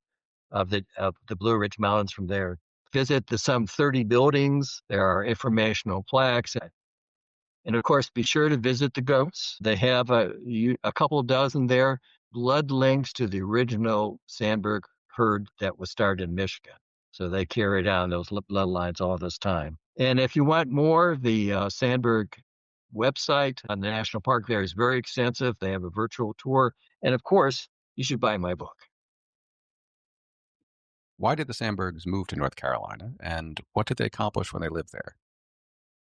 Blue Ridge Mountains from there. Visit some 30 buildings. There are informational plaques. And of course, be sure to visit the goats. They have a couple dozen there, blood links to the original Sandburg herd that was started in Michigan. So they carried on those bloodlines all this time. And if you want more, the Sandburg website on the national park there is very extensive. They have a virtual tour. And of course, you should buy my book. Why did the Sandburgs move to North Carolina, and what did they accomplish when they lived there?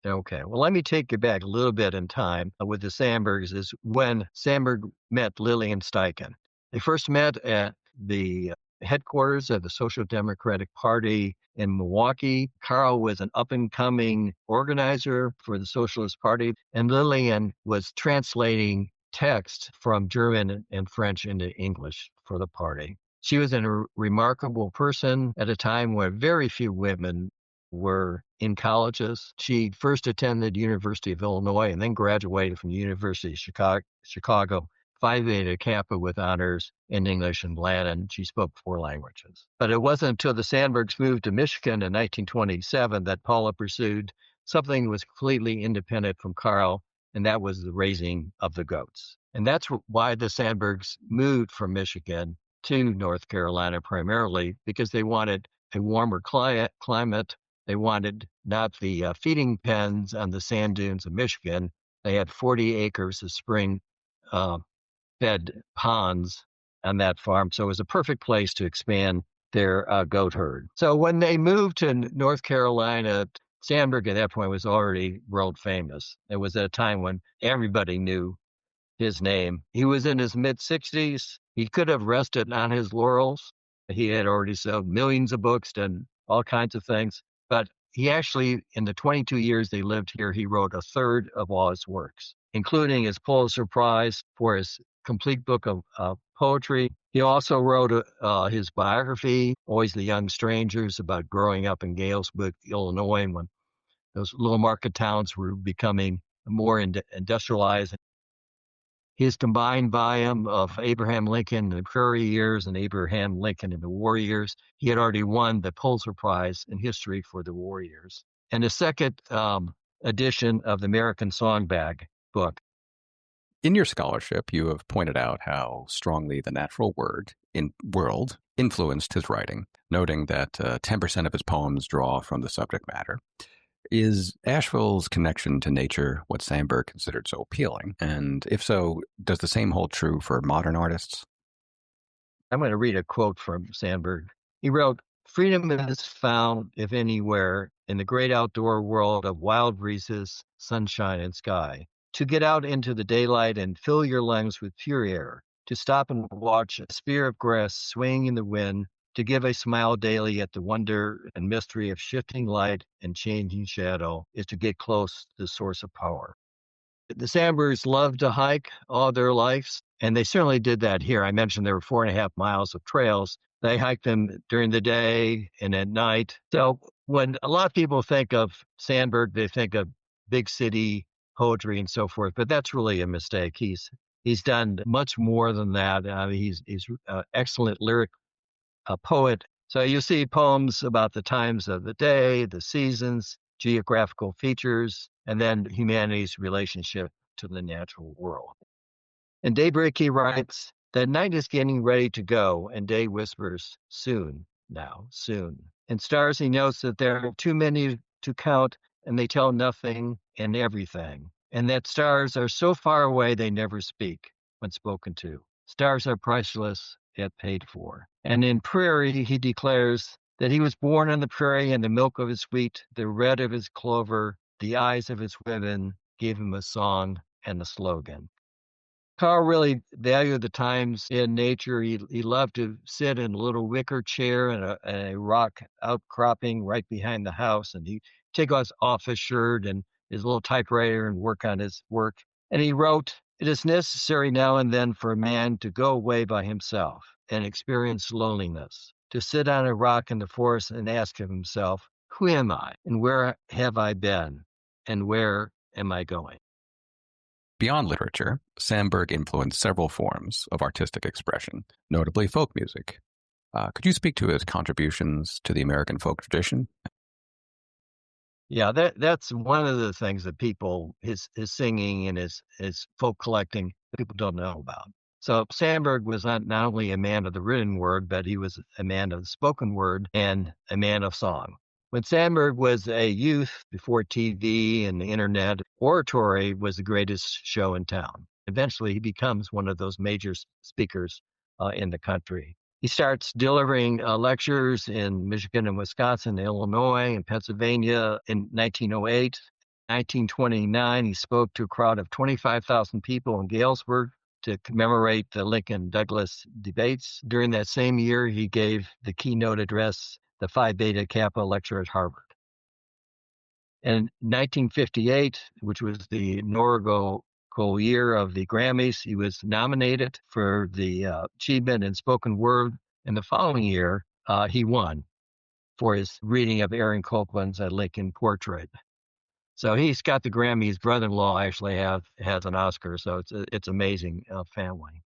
Okay, well, let me take you back a little bit in time with the Sandburgs is when Sandburg met Lillian Steichen. They first met at the headquarters of the Social Democratic Party in Milwaukee. Carl was an up-and-coming organizer for the Socialist Party, and Lillian was translating text from German and French into English for the party. She was a remarkable person at a time where very few women were in colleges. She first attended the University of Illinois and then graduated from the University of Chicago Phi Beta Kappa with honors in English and Latin. She spoke 4 languages. But it wasn't until the Sandbergs moved to Michigan in 1927 that Paula pursued something that was completely independent from Carl, and that was the raising of the goats. And that's why the Sandbergs moved from Michigan to North Carolina primarily, because they wanted a warmer climate. They wanted not the feeding pens on the sand dunes of Michigan. They had 40 acres of spring fed ponds on that farm. So it was a perfect place to expand their goat herd. So when they moved to North Carolina, Sandberg at that point was already world famous. It was at a time when everybody knew his name. He was in his mid-60s. He could have rested on his laurels. He had already sold millions of books, done all kinds of things. But he actually, in the 22 years they lived here, he wrote a third of all his works, including his Pulitzer Prize for his complete book of poetry. He also wrote his biography, Always the Young Strangers, about growing up in Galesburg, Illinois, when those little market towns were becoming more industrialized. His combined volume of Abraham Lincoln in the Prairie Years and Abraham Lincoln in the War Years, he had already won the Pulitzer Prize in History for the War Years. And the second edition of the American Songbag book. In your scholarship, you have pointed out how strongly the natural world influenced his writing, noting that 10% of his poems draw from the subject matter. Is Asheville's connection to nature what Sandberg considered so appealing? And if so, does the same hold true for modern artists? I'm going to read a quote from Sandberg. He wrote, "Freedom is found, if anywhere, in the great outdoor world of wild breezes, sunshine, and sky. To get out into the daylight and fill your lungs with pure air, to stop and watch a spear of grass swing in the wind, to give a smile daily at the wonder and mystery of shifting light and changing shadow, is to get close to the source of power." The Sandbergs loved to hike all their lives, and they certainly did that here. I mentioned there were 4.5 miles of trails. They hiked them during the day and at night. So when a lot of people think of Sandberg, they think of big city poetry and so forth, but that's really a mistake. He's done much more than that. He's an excellent lyric poet. So you see poems about the times of the day, the seasons, geographical features, and then humanity's relationship to the natural world. In Daybreak, he writes, "That night is getting ready to go, and day whispers, soon, now, soon." In stars, he notes that there are too many to count, and they tell nothing and everything, and that stars are so far away they never speak when spoken to. Stars are priceless, yet paid for. And in Prairie, he declares that he was born on the prairie, and the milk of his wheat, the red of his clover, the eyes of his women gave him a song and a slogan. Carl really valued the times in nature. He loved to sit in a little wicker chair in a rock outcropping right behind the house, and he'd take off his shirt and his little typewriter and work on his work. And he wrote, "It is necessary now and then for a man to go away by himself and experience loneliness, to sit on a rock in the forest and ask of himself, who am I, and where have I been, and where am I going?" Beyond literature, Sandberg influenced several forms of artistic expression, notably folk music. Could you speak to his contributions to the American folk tradition? Yeah, that's one of the things that his singing and his folk collecting, people don't know about. So Sandberg was not only a man of the written word, but he was a man of the spoken word and a man of song. When Sandberg was a youth, before TV and the internet, oratory was the greatest show in town. Eventually, he becomes one of those major speakers in the country. He starts delivering lectures in Michigan and Wisconsin, Illinois, and Pennsylvania in 1908. 1929, he spoke to a crowd of 25,000 people in Galesburg to commemorate the Lincoln-Douglas debates. During that same year, he gave the keynote address, the Phi Beta Kappa lecture at Harvard. In 1958, which was the inaugural year of the Grammys, he was nominated for the achievement in spoken word. And the following year, he won for his reading of Aaron Copland's Lincoln Portrait. So he's got the Grammy. His brother-in-law actually has an Oscar. So it's amazing family.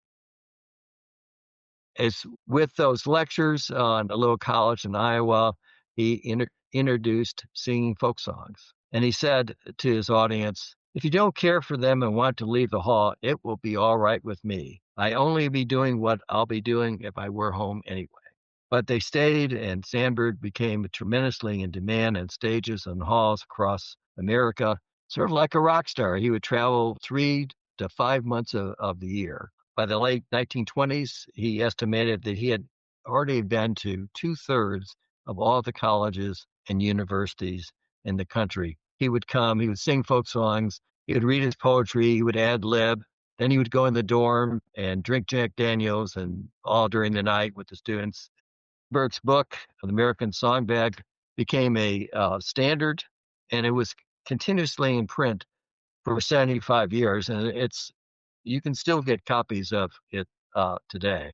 It's with those lectures on a little college in Iowa, he introduced singing folk songs. And he said to his audience, if you don't care for them and want to leave the hall, it will be all right with me. I only be doing what I'll be doing if I were home anyway. But they stayed, and Sandberg became tremendously in demand in stages and halls across America, sort of like a rock star. He would travel 3 to 5 months of the year. By the late 1920s, he estimated that he had already been to 2/3 of all the colleges and universities in the country. He would come, he would sing folk songs, he would read his poetry, he would ad lib, then he would go in the dorm and drink Jack Daniels and all during the night with the students. Berg's book, The American Songbag, became a standard, and it was continuously in print for 75 years, and you can still get copies of it today.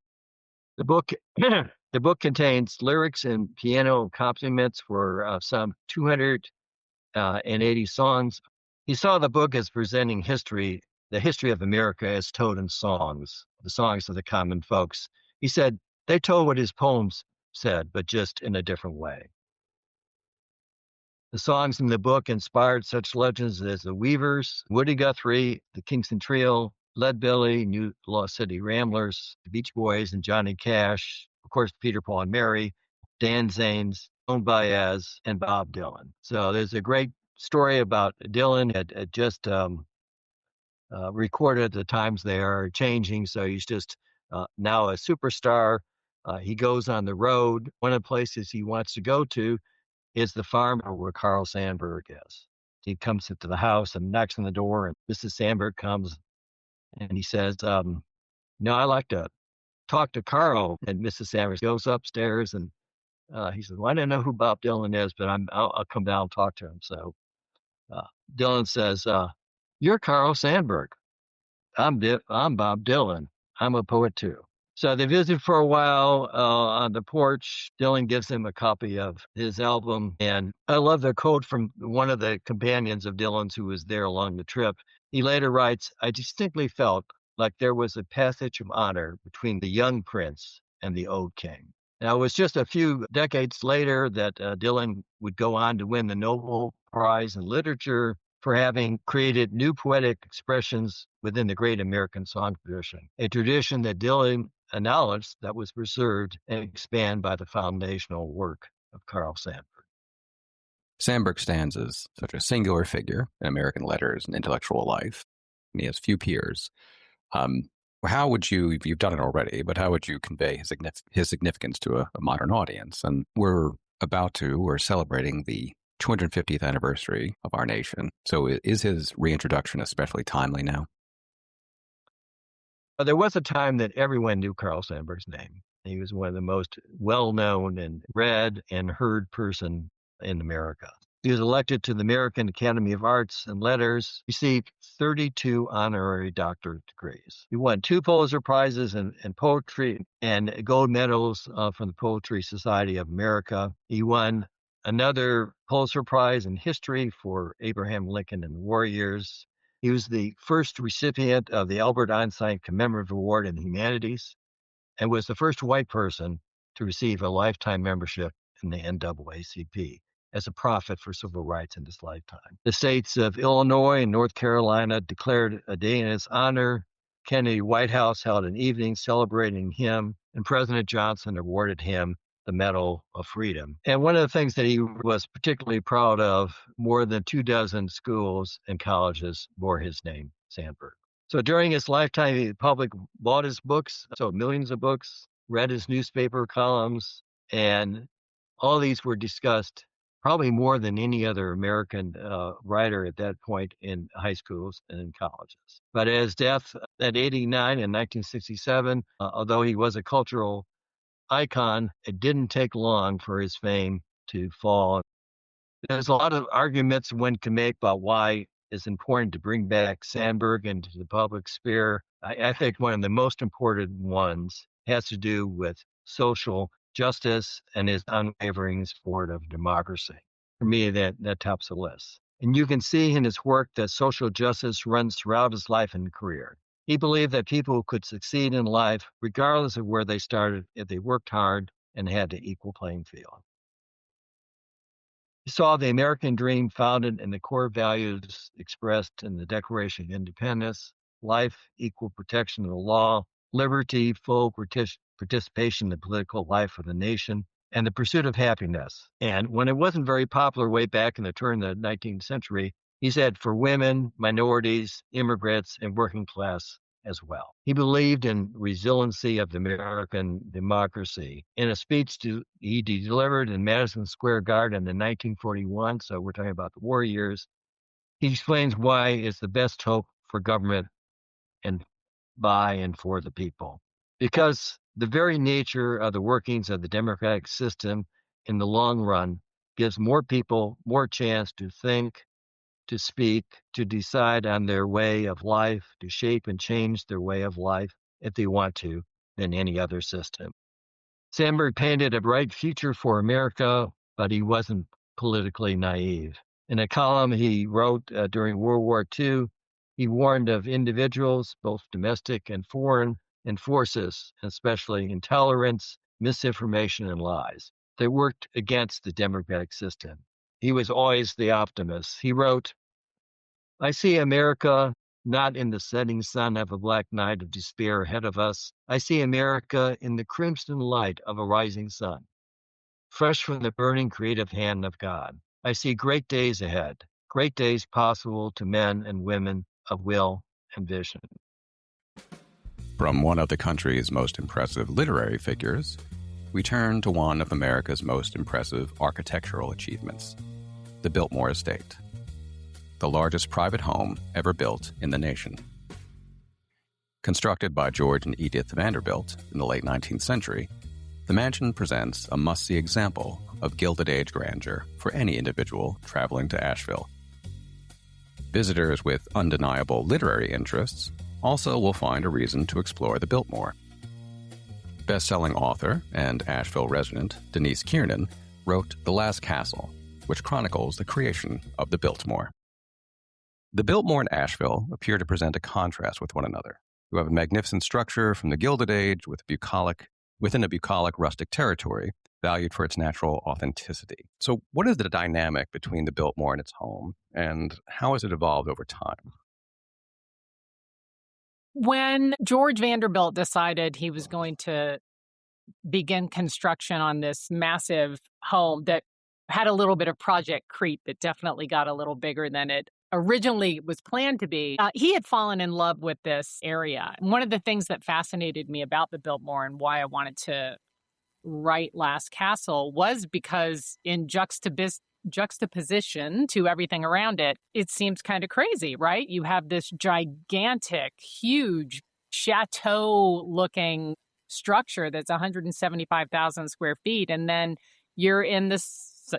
The book the book contains lyrics and piano accompaniments for some 280 songs. He saw the book as presenting the history of America as told in songs, the songs of the common folks. He said they told what his poems said, but just in a different way. The songs in the book inspired such legends as the Weavers, Woody Guthrie, the Kingston Trio, Leadbelly, New Lost City Ramblers, the Beach Boys, and Johnny Cash, of course, Peter, Paul, and Mary, Dan Zanes, Joan Baez, and Bob Dylan. So there's a great story about Dylan had just recorded the times they are changing. So he's just now a superstar. He goes on the road. One of the places he wants to go to is the farm where Carl Sandburg is. He comes into the house and knocks on the door, and Mrs. Sandburg comes and he says, no, I like to talk to Carl. And Mrs. Sandburg goes upstairs and he says, well, I don't know who Bob Dylan is, but I'll come down and talk to him. So Dylan says, you're Carl Sandburg. I'm Bob Dylan. I'm a poet too. So they visit for a while on the porch. Dylan gives him a copy of his album. And I love the quote from one of the companions of Dylan's who was there along the trip. He later writes, I distinctly felt like there was a passage of honor between the young prince and the old king. Now, it was just a few decades later that Dylan would go on to win the Nobel Prize in Literature for having created new poetic expressions within the great American song tradition, a tradition that Dylan acknowledged that was preserved and expanded by the foundational work of Carl Sandburg. Sandburg stands as such a singular figure in American letters and intellectual life. He has few peers. How would you've done it already, but how would you convey his significance to a modern audience? And we're celebrating the 250th anniversary of our nation. So is his reintroduction especially timely now? There was a time that everyone knew Carl Sandburg's name. He was one of the most well-known and read and heard person in America. He was elected to the American Academy of Arts and Letters, received 32 honorary doctorate degrees. He won 2 Pulitzer Prizes in poetry and gold medals from the Poetry Society of America. He won another Pulitzer Prize in history for Abraham Lincoln and the War Years. He was the first recipient of the Albert Einstein Commemorative Award in the Humanities and was the first white person to receive a lifetime membership in the NAACP as a prophet for civil rights in his lifetime. The states of Illinois and North Carolina declared a day in his honor. Kennedy White House held an evening celebrating him, and President Johnson awarded him the Medal of Freedom. And one of the things that he was particularly proud of, more than 24 schools and colleges bore his name, Sandburg. So during his lifetime, the public bought his books, so millions of books, read his newspaper columns, and all these were discussed probably more than any other American writer at that point in high schools and in colleges. But at his death at 89 in 1967, although he was a cultural icon, it didn't take long for his fame to fall. There's a lot of arguments one can make about why it's important to bring back Sandburg into the public sphere. I think one of the most important ones has to do with social justice and his unwavering support of democracy. For me, that tops the list. And you can see in his work that social justice runs throughout his life and career. He believed that people could succeed in life regardless of where they started if they worked hard and had an equal playing field. He saw the American dream founded in the core values expressed in the Declaration of Independence: life, equal protection of the law, liberty, full participation in the political life of the nation, and the pursuit of happiness. And when it wasn't very popular way back in the turn of the 19th century, he said for women, minorities, immigrants, and working class as well. He believed in resiliency of the American democracy. In a speech he delivered in Madison Square Garden in 1941, so we're talking about the war years, he explains why it's the best hope for government and by and for the people. Because the very nature of the workings of the democratic system in the long run gives more people more chance to think, to speak, to decide on their way of life, to shape and change their way of life if they want to, than any other system. Sandburg painted a bright future for America, but he wasn't politically naive. In a column he wrote during World War II, he warned of individuals, both domestic and foreign, and forces, especially intolerance, misinformation, and lies, that worked against the democratic system. He was always the optimist. He wrote, "I see America not in the setting sun of a black night of despair ahead of us. I see America in the crimson light of a rising sun, fresh from the burning creative hand of God. I see great days ahead, great days possible to men and women of will and vision." From one of the country's most impressive literary figures, we turn to one of America's most impressive architectural achievements, the Biltmore Estate, the largest private home ever built in the nation. Constructed by George and Edith Vanderbilt in the late 19th century, the mansion presents a must-see example of Gilded Age grandeur for any individual traveling to Asheville. Visitors with undeniable literary interests also will find a reason to explore the Biltmore. Best-selling author and Asheville resident Denise Kiernan wrote The Last Castle, which chronicles the creation of the Biltmore. The Biltmore and Asheville appear to present a contrast with one another. You have a magnificent structure from the Gilded Age within a bucolic rustic territory, valued for its natural authenticity. So what is the dynamic between the Biltmore and its home, and how has it evolved over time? When George Vanderbilt decided he was going to begin construction on this massive home that had a little bit of project creep, it definitely got a little bigger than it originally was planned to be. He had fallen in love with this area. And one of the things that fascinated me about the Biltmore and why I wanted to write Last Castle was because in juxtaposition to everything around it, it seems kind of crazy, right? You have this gigantic, huge chateau-looking structure that's 175,000 square feet, and then you're in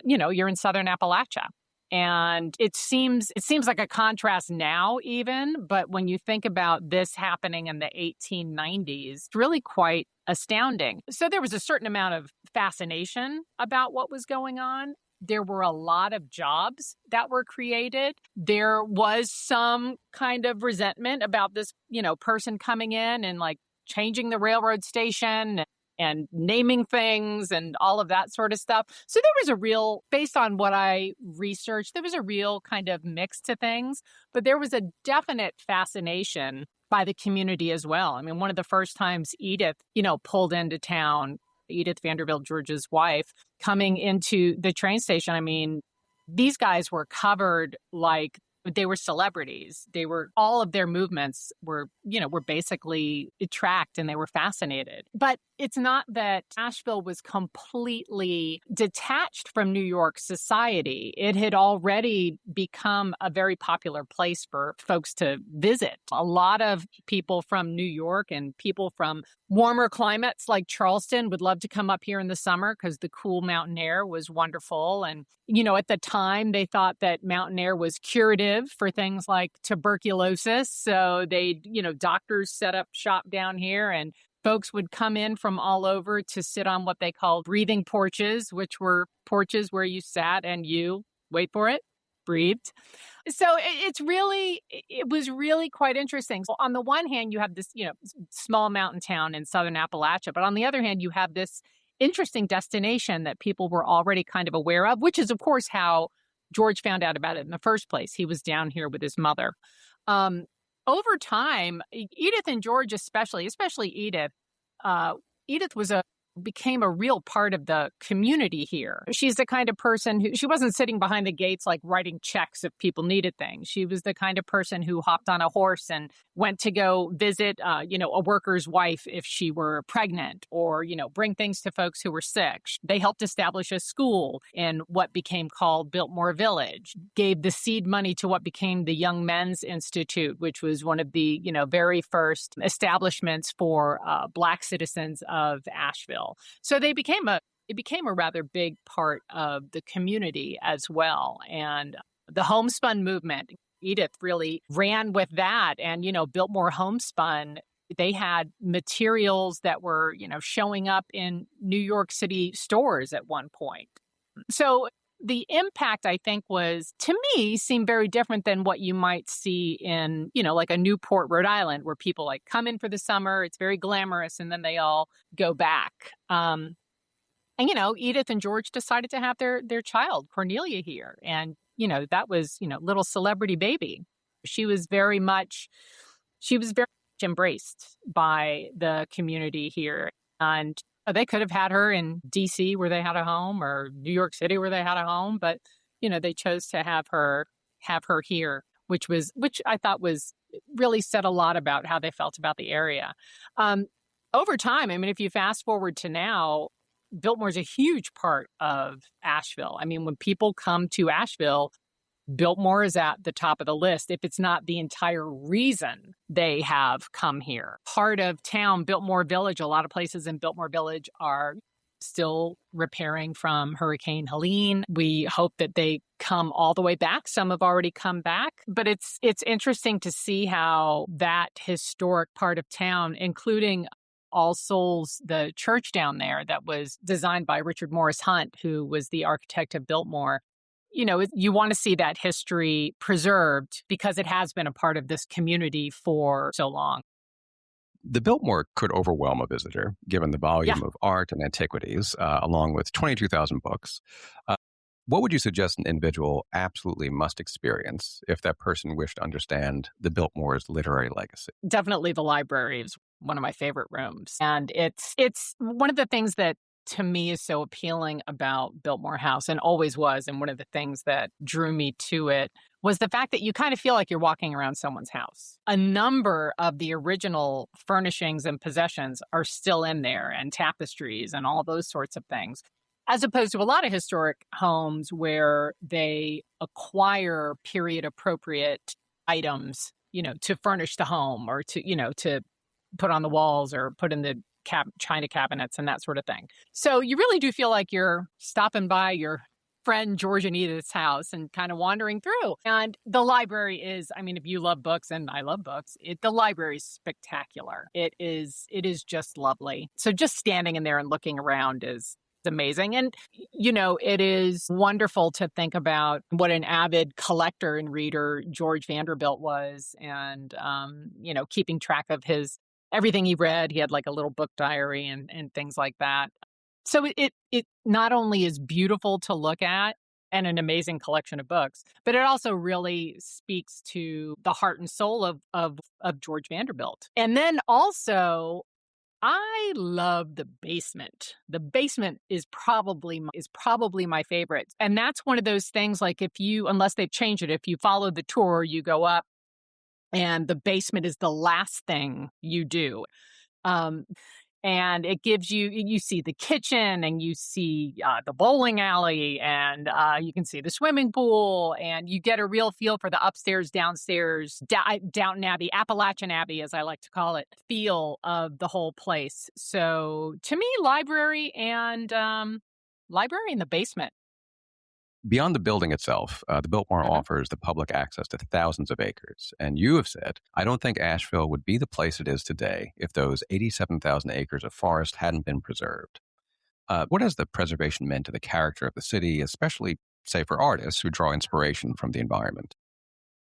you're in Southern Appalachia. And it seems like a contrast now even, but when you think about this happening in the 1890s, it's really quite astounding. So there was a certain amount of fascination about what was going on. There were a lot of jobs that were created. There was some kind of resentment about this, person coming in and like changing the railroad station and naming things and all of that sort of stuff. So there was based on what I researched, there was a real kind of mix to things, but there was a definite fascination by the community as well. I mean, one of the first times Edith, pulled into town, Edith Vanderbilt, George's wife, coming into the train station, I mean, these guys were covered like they were celebrities. All of their movements were basically tracked, and they were fascinated. But it's not that Asheville was completely detached from New York society. It had already become a very popular place for folks to visit. A lot of people from New York and people from warmer climates like Charleston would love to come up here in the summer because the cool mountain air was wonderful. And, at the time they thought that mountain air was curative for things like tuberculosis. So doctors set up shop down here, and folks would come in from all over to sit on what they called breathing porches, which were porches where you sat and you, wait for it, breathed. So it was really quite interesting. So on the one hand, you have this, small mountain town in southern Appalachia, but on the other hand, you have this interesting destination that people were already kind of aware of, which is, of course, how George found out about it in the first place. He was down here with his mother. Over time, Edith and George, especially Edith, Edith became a real part of the community here. She's the kind of person who, she wasn't sitting behind the gates like writing checks if people needed things. She was the kind of person who hopped on a horse and went to go visit, a worker's wife if she were pregnant, or, bring things to folks who were sick. They helped establish a school in what became called Biltmore Village, gave the seed money to what became the Young Men's Institute, which was one of the, very first establishments for Black citizens of Asheville. So it became a rather big part of the community as well. And the homespun movement, Edith really ran with that. And, Biltmore Homespun, they had materials that were, showing up in New York City stores at one point. So the impact, I think, to me, seemed very different than what you might see in, like a Newport, Rhode Island, where people come in for the summer. It's very glamorous, and then they all go back. And, Edith and George decided to have their child, Cornelia, here. And, that was, little celebrity baby. She was very much embraced by the community here. And they could have had her in D.C. where they had a home, or New York City where they had a home, but they chose to have her here, which I thought was really said a lot about how they felt about the area. Over time, if you fast forward to now, Biltmore's a huge part of Asheville. When people come to Asheville, Biltmore is at the top of the list, if it's not the entire reason they have come here. Part of town, Biltmore Village, a lot of places in Biltmore Village are still repairing from Hurricane Helene. We hope that they come all the way back. Some have already come back, but it's interesting to see how that historic part of town, including All Souls, the church down there that was designed by Richard Morris Hunt, who was the architect of Biltmore, you want to see that history preserved because it has been a part of this community for so long. The Biltmore could overwhelm a visitor, given the volume of art and antiquities, along with 22,000 books. What would you suggest an individual absolutely must experience if that person wished to understand the Biltmore's literary legacy? Definitely the library is one of my favorite rooms. And it's one of the things that to me is so appealing about Biltmore House, and always was. And one of the things that drew me to it was the fact that you kind of feel like you're walking around someone's house. A number of the original furnishings and possessions are still in there, and tapestries and all those sorts of things, as opposed to a lot of historic homes where they acquire period appropriate items, to furnish the home, or to put on the walls or put in the china cabinets and that sort of thing. So you really do feel like you're stopping by your friend George and Edith's house and kind of wandering through. And the library is, if you love books, and I love books, the library is spectacular. It is just lovely. So just standing in there and looking around is amazing. And, it is wonderful to think about what an avid collector and reader George Vanderbilt was, and, keeping track of everything he read. He had like a little book diary and things like that. So it not only is beautiful to look at and an amazing collection of books, but it also really speaks to the heart and soul of George Vanderbilt. And then also, I love the basement. The basement is probably my favorite. And that's one of those things, like unless they've changed it, if you follow the tour, you go up, and the basement is the last thing you do. And it gives you see the kitchen, and you see the bowling alley, and you can see the swimming pool, and you get a real feel for the upstairs, downstairs, Downton Abbey, Appalachian Abbey, as I like to call it, feel of the whole place. So to me, library and the basement. Beyond the building itself, the Biltmore offers the public access to thousands of acres. And you have said, I don't think Asheville would be the place it is today if those 87,000 acres of forest hadn't been preserved. What has the preservation meant to the character of the city, especially say for artists who draw inspiration from the environment?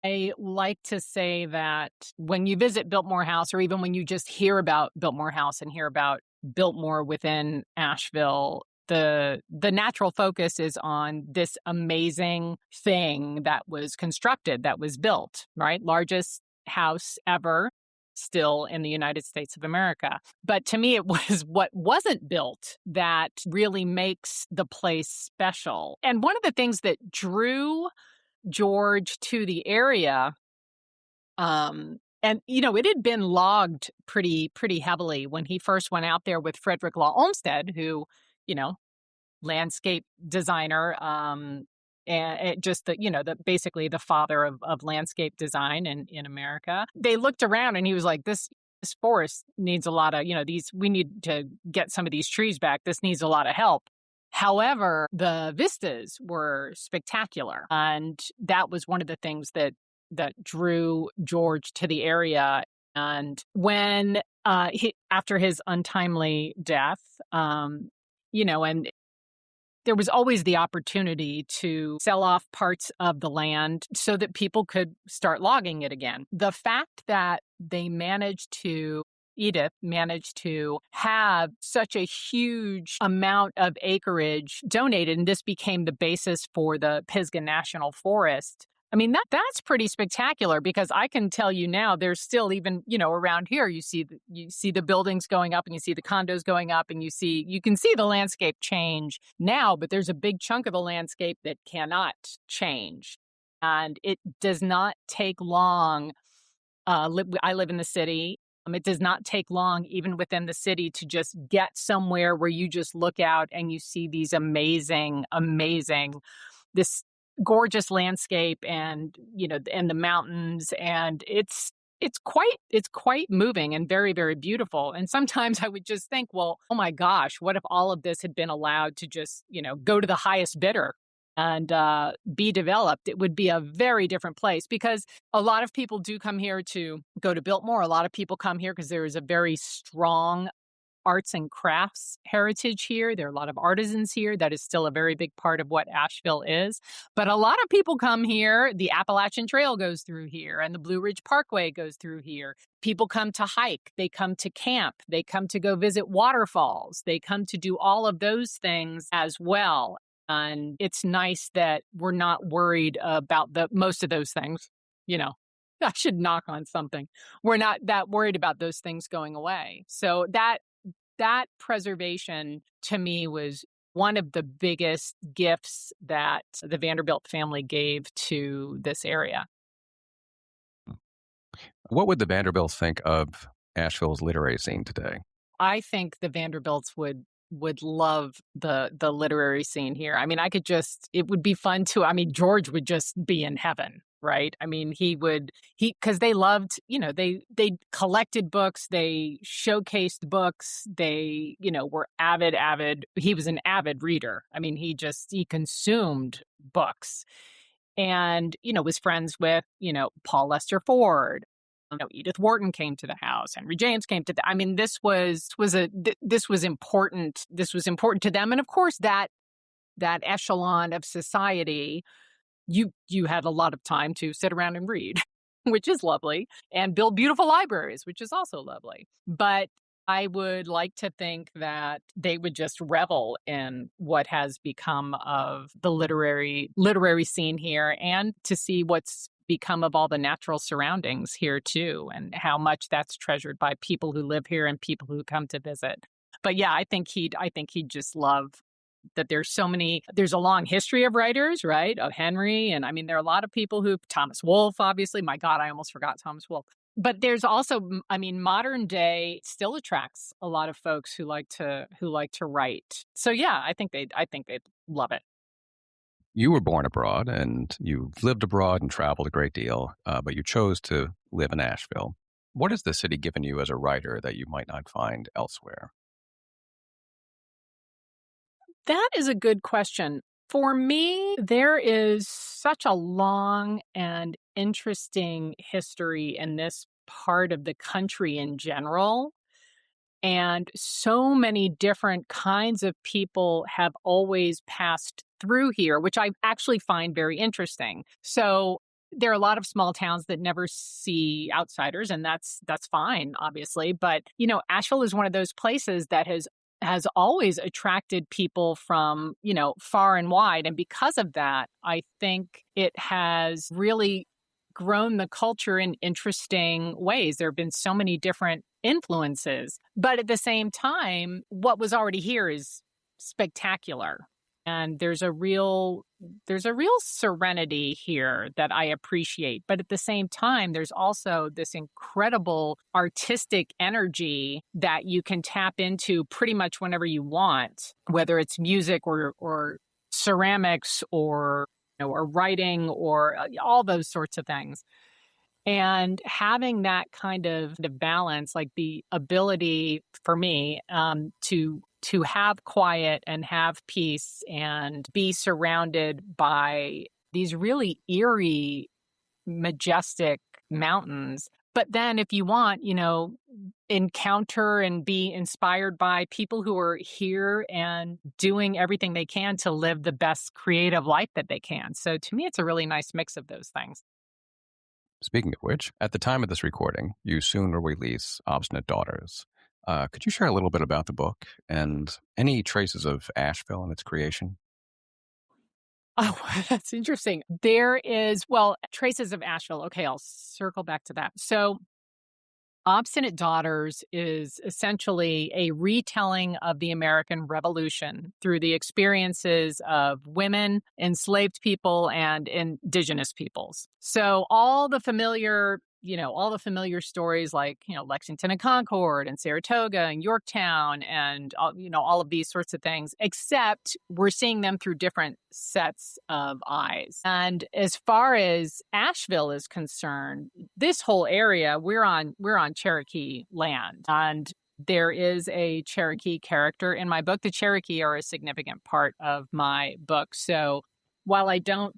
I like to say that when you visit Biltmore House, or even when you just hear about Biltmore House and hear about Biltmore within Asheville, the natural focus is on this amazing thing that was constructed, that was built, right? Largest house ever, still in the United States of America. But to me, it was what wasn't built that really makes the place special. And one of the things that drew George to the area, and it had been logged pretty heavily when he first went out there with Frederick Law Olmsted, who, landscape designer, and just the basically the father of landscape design in America. They looked around and he was like, this forest needs a lot of, we need to get some of these trees back. This needs a lot of help. However, the vistas were spectacular, and that was one of the things that drew George to the area. And when after his untimely death, and there was always the opportunity to sell off parts of the land so that people could start logging it again. The fact that Edith managed to have such a huge amount of acreage donated, and this became the basis for the Pisgah National Forest. I mean, that's pretty spectacular, because I can tell you now, there's still, even, around here, you see the buildings going up and you see the condos going up, and you can see the landscape change now, but there's a big chunk of the landscape that cannot change. And it does not take long. I live in the city. It does not take long, even within the city, to just get somewhere where you just look out and you see these amazing, this gorgeous landscape, and and the mountains, and it's quite moving and very, very beautiful. And sometimes I would just think, well, oh my gosh, what if all of this had been allowed to just go to the highest bidder and be developed? It would be a very different place, because a lot of people do come here to go to Biltmore. A lot of people come here because there is a very strong arts and crafts heritage here. There are a lot of artisans here. That is still a very big part of what Asheville is. But a lot of people come here. The Appalachian Trail goes through here, and the Blue Ridge Parkway goes through here. People come to hike. They come to camp. They come to go visit waterfalls. They come to do all of those things as well. And it's nice that we're not worried about most of those things. I should knock on something. We're not that worried about those things going away. So that preservation, to me, was one of the biggest gifts that the Vanderbilt family gave to this area. What would the Vanderbilts think of Asheville's literary scene today? I think the Vanderbilts would love the literary scene here. I mean, it would be fun to, George would just be in heaven, right? I mean, because they loved, they collected books, they showcased books, they, were avid, he was an avid reader. I mean, he consumed books, and, was friends with, Paul Lester Ford. Edith Wharton came to the house. Henry James came to the. I mean, this was important. This was important to them, and of course, that echelon of society, you had a lot of time to sit around and read, which is lovely, and build beautiful libraries, which is also lovely. But I would like to think that they would just revel in what has become of the literary scene here, and to see what's become of all the natural surroundings here too, and how much that's treasured by people who live here and people who come to visit. But yeah, I think he'd just love that there's a long history of writers, right? Of Henry. And I mean, there are a lot of people Thomas Wolfe, obviously. My God, I almost forgot Thomas Wolfe. But there's also, modern day still attracts a lot of folks who like to write. So yeah, I think they'd love it. You were born abroad, and you've lived abroad and traveled a great deal, but you chose to live in Asheville. What has the city given you as a writer that you might not find elsewhere? That is a good question. For me, there is such a long and interesting history in this part of the country in general. And so many different kinds of people have always passed through here, which I actually find very interesting. So there are a lot of small towns that never see outsiders, and that's fine, obviously. But, Asheville is one of those places that has always attracted people from, far and wide. And because of that, I think it has really grown the culture in interesting ways. There have been so many different influences. But at the same time, what was already here is spectacular. And there's a real serenity here that I appreciate. But at the same time, there's also this incredible artistic energy that you can tap into pretty much whenever you want, whether it's music or ceramics or writing or all those sorts of things. And having that kind of balance, like the ability for me to have quiet and have peace and be surrounded by these really eerie, majestic mountains. But then if you want, encounter and be inspired by people who are here and doing everything they can to live the best creative life that they can. So to me, it's a really nice mix of those things. Speaking of which, at the time of this recording, you soon will release Obstinate Daughters. Could you share a little bit about the book and any traces of Asheville and its creation? Oh, that's interesting. There is, traces of Asheville. Okay, I'll circle back to that. So Obstinate Daughters is essentially a retelling of the American Revolution through the experiences of women, enslaved people, and indigenous peoples. So all the familiar stories like, Lexington and Concord and Saratoga and Yorktown and, all of these sorts of things, except we're seeing them through different sets of eyes. And as far as Asheville is concerned, this whole area, we're on Cherokee land. And there is a Cherokee character in my book. The Cherokee are a significant part of my book. So while I don't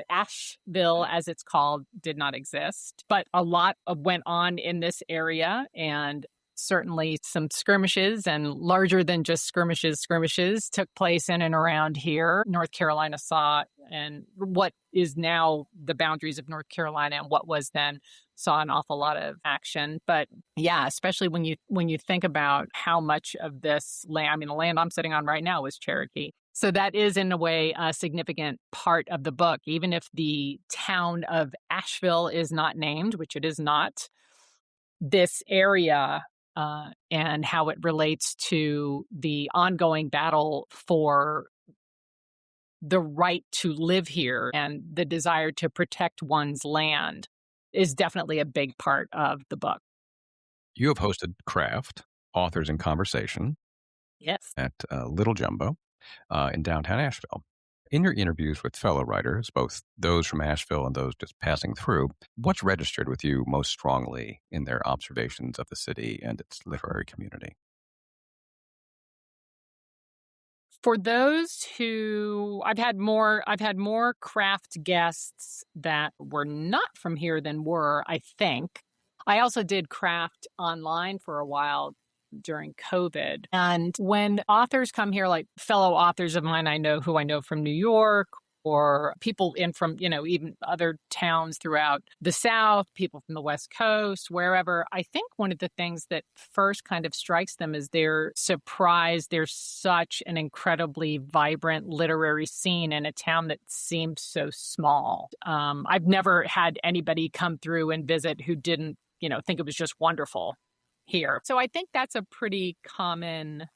Asheville, as it's called, did not exist, but a lot went on in this area, and certainly some skirmishes and larger than just skirmishes took place in and around here. North Carolina saw, and what is now the boundaries of North Carolina and what was then, saw an awful lot of action. But yeah, especially when you think about how much of this land, the land I'm sitting on right now was Cherokee. So that is, in a way, a significant part of the book, even if the town of Asheville is not named, which it is not. This area and how it relates to the ongoing battle for the right to live here and the desire to protect one's land is definitely a big part of the book. You have hosted Craft, Authors in Conversation, yes, at Little Jumbo in downtown Asheville. In your interviews with fellow writers, both those from Asheville and those just passing through, what's registered with you most strongly in their observations of the city and its literary community? For those who I've had more craft guests that were not from here than were, I think. I also did craft online for a while during COVID. And when authors come here, like fellow authors of mine I know from New York, or people in from, even other towns throughout the South, people from the West Coast, wherever, I think one of the things that first kind of strikes them is they're surprised there's such an incredibly vibrant literary scene in a town that seems so small. I've never had anybody come through and visit who didn't, think it was just wonderful here. So I think that's a pretty common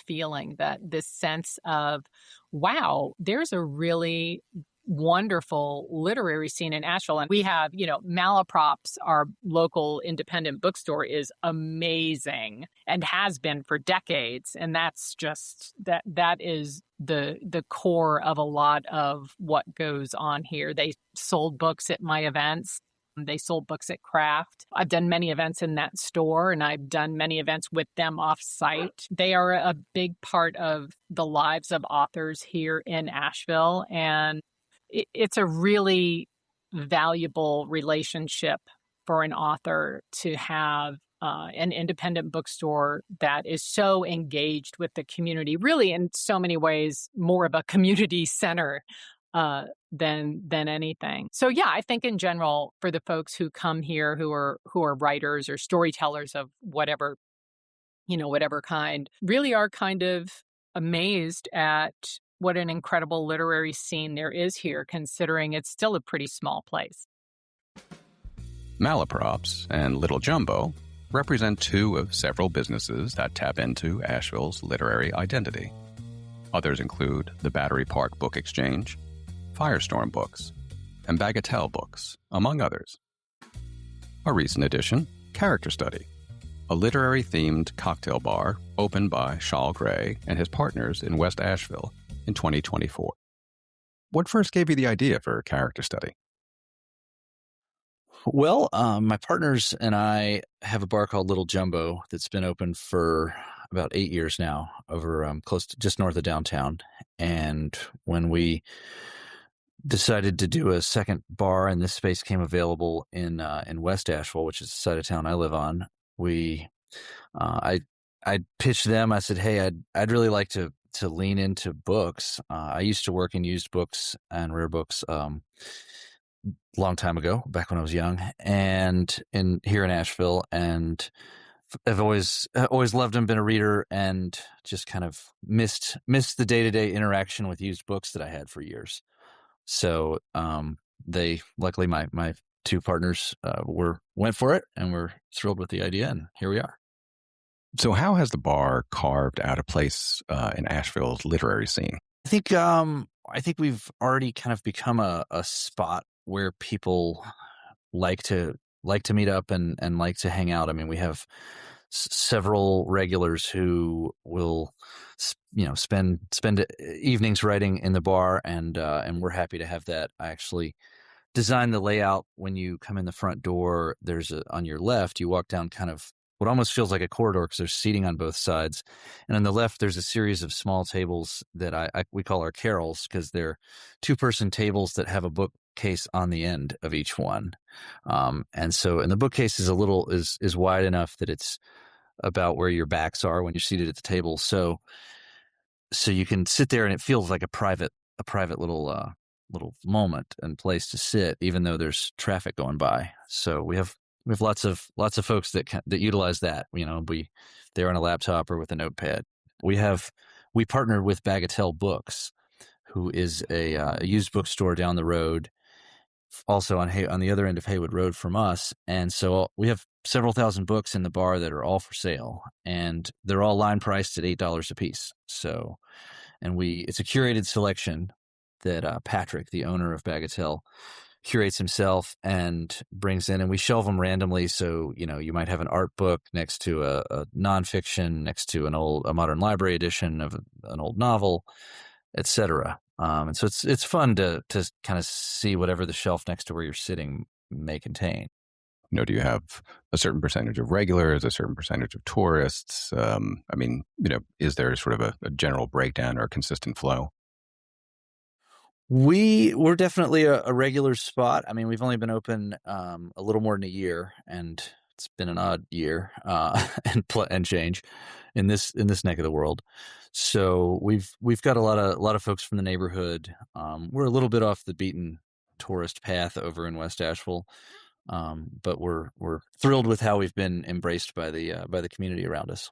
feeling, that this sense of, wow, there's a really wonderful literary scene in Asheville. And we have, Malaprops, our local independent bookstore, is amazing and has been for decades. And that's just, that is the core of a lot of what goes on here. They sold books at my events. They sold books at Craft. I've done many events in that store, and I've done many events with them off-site. They are a big part of the lives of authors here in Asheville, and it's a really valuable relationship for an author to have an independent bookstore that is so engaged with the community, really in so many ways more of a community center than anything. So yeah, I think in general, for the folks who come here who are writers or storytellers of whatever whatever kind, really are kind of amazed at what an incredible literary scene there is here, considering it's still a pretty small place. Malaprops and Little Jumbo represent two of several businesses that tap into Asheville's literary identity. Others include the Battery Park Book Exchange, Firestorm Books, and Bagatelle Books, among others. A recent addition, Character Study, a literary-themed cocktail bar opened by Shaul Gray and his partners in West Asheville in 2024. What first gave you the idea for Character Study? Well, my partners and I have a bar called Little Jumbo that's been open for about 8 years now, over close to just north of downtown. And when we decided to do a second bar, and this space came available in West Asheville, which is the side of town I live on, I pitched them. I said, "Hey, I'd really like to lean into books. I used to work in used books and rare books." Long time ago, back when I was young, and here in Asheville, and I've always loved them, been a reader, and just kind of missed the day-to-day interaction with used books that I had for years. So they, luckily, my two partners went for it, and we're thrilled with the idea, and here we are. So how has the bar carved out a place in Asheville's literary scene? I think we've already kind of become a spot where people like to meet up and like to hang out. I mean, we have several regulars who will, spend evenings writing in the bar, and we're happy to have that. I actually designed the layout. When you come in the front door, there's on your left, you walk down kind of what almost feels like a corridor because there's seating on both sides. And on the left, there's a series of small tables that we call our carols, because they're 2-person tables that have a bookcase on the end of each one. And the bookcase is wide enough that it's about where your backs are when you're seated at the table. So you can sit there, and it feels like a private little moment and place to sit, even though there's traffic going by. So we have lots of folks that utilize that. They're on a laptop or with a notepad. We partnered with Bagatelle Books, who is a used bookstore down the road, also on the other end of Haywood Road from us. And so we have several thousand books in the bar that are all for sale, and they're all line priced at $8 a piece. So, it's a curated selection that Patrick, the owner of Bagatelle, curates himself and brings in, and we shelve them randomly. So, you might have an art book next to a nonfiction, next to a modern library edition of an old novel, etc. And so it's fun to kind of see whatever the shelf next to where you're sitting may contain. Do you have a certain percentage of regulars, a certain percentage of tourists? Is there sort of a general breakdown or a consistent flow? We're definitely a regular spot. I mean, we've only been open a little more than a year, and it's been an odd year and change in this neck of the world. So we've got a lot of folks from the neighborhood. We're a little bit off the beaten tourist path over in West Asheville, but we're thrilled with how we've been embraced by the community around us.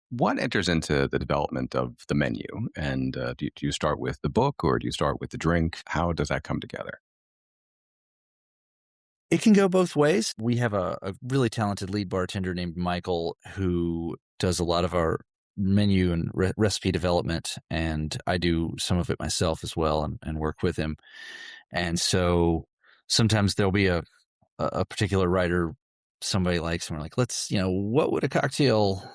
What enters into the development of the menu? And do you start with the book, or do you start with the drink? How does that come together? It can go both ways. We have a really talented lead bartender named Michael, who does a lot of our menu and recipe development, and I do some of it myself as well, and work with him. And so sometimes there'll be a particular writer somebody likes, and we're like, what would a cocktail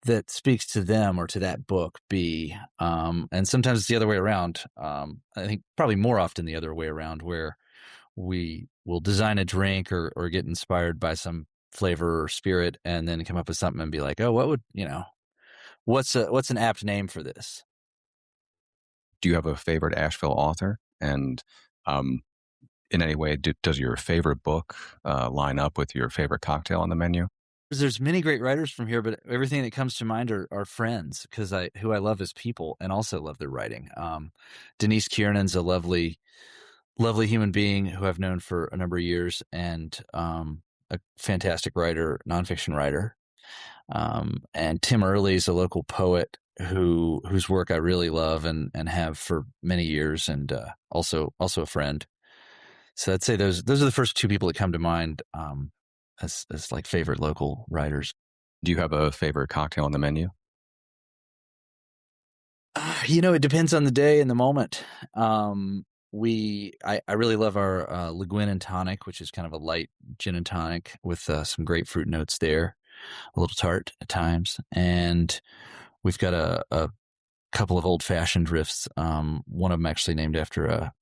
that speaks to them or to that book be? And sometimes it's the other way around. I think probably more often the other way around, where we will design a drink or get inspired by some flavor or spirit, and then come up with something and be like, oh, what's an apt name for this? Do you have a favorite Asheville author? And in any way, does your favorite book line up with your favorite cocktail on the menu? There's many great writers from here, but everything that comes to mind are friends because who I love as people and also love their writing. Denise Kiernan's a lovely human being who I've known for a number of years, and a fantastic writer, nonfiction writer. And Tim Early is a local poet whose work I really love and have for many years, and also a friend. So I'd say those are the first two people that come to mind as like favorite local writers. Do you have a favorite cocktail on the menu? It depends on the day and the moment. I really love our Le Guin and tonic, which is kind of a light gin and tonic with some grapefruit notes there, a little tart at times. And we've got a couple of old-fashioned riffs. One of them actually named after a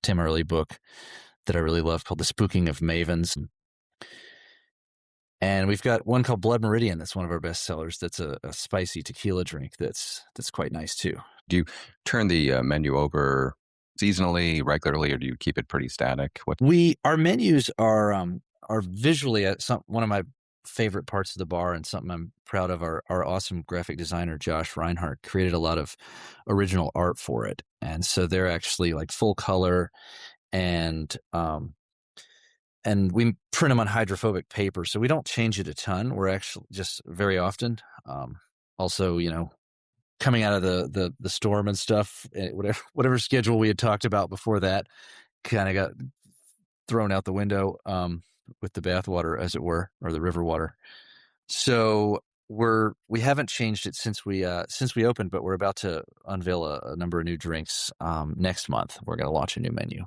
Tim Early book that I really love called The Spooking of Mavens. And we've got one called Blood Meridian that's one of our best sellers. That's a spicy tequila drink that's quite nice too. Do you turn the menu over seasonally, regularly, or do you keep it pretty static? Our menus are visually one of my favorite parts of the bar, and something I'm proud of. Our awesome graphic designer Josh Reinhardt created a lot of original art for it, and so they're actually like full color, and we print them on hydrophobic paper, so we don't change it a ton. We're actually just very often. Also, coming out of the storm and stuff, whatever schedule we had talked about before that kind of got thrown out the window with the bathwater, as it were, or the river water. So we haven't changed it since we opened, but we're about to unveil a number of new drinks next month. We're going to launch a new menu.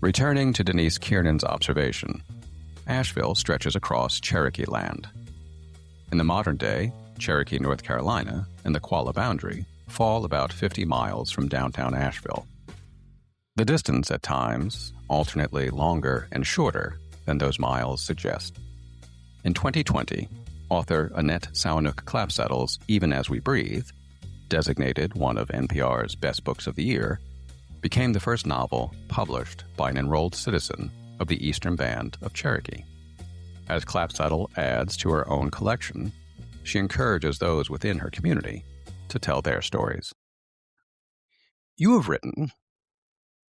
Returning to Denise Kiernan's observation, Asheville stretches across Cherokee land. In the modern day, Cherokee, North Carolina, and the Qualla boundary fall about 50 miles from downtown Asheville. The distance at times alternately longer and shorter than those miles suggest. In 2020, author Annette Saunuck-Clapsaddle's Even As We Breathe, designated one of NPR's best books of the year, became the first novel published by an enrolled citizen of the Eastern Band of Cherokee. As Clapsaddle adds to her own collection, she encourages those within her community to tell their stories. You have written,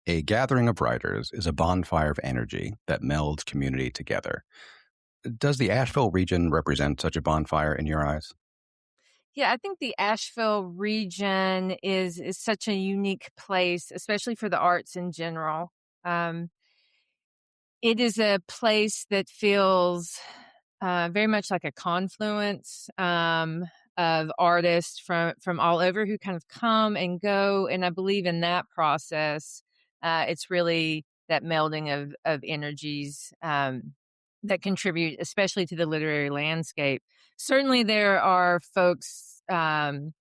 "A gathering of writers is a bonfire of energy that melds community together." Does the Asheville region represent such a bonfire in your eyes? Yeah, I think the Asheville region is such a unique place, especially for the arts in general. It is a place that feels very much like a confluence of artists from all over who kind of come and go. And I believe in that process, it's really that melding of energies that contribute, especially to the literary landscape. Certainly, there are folks,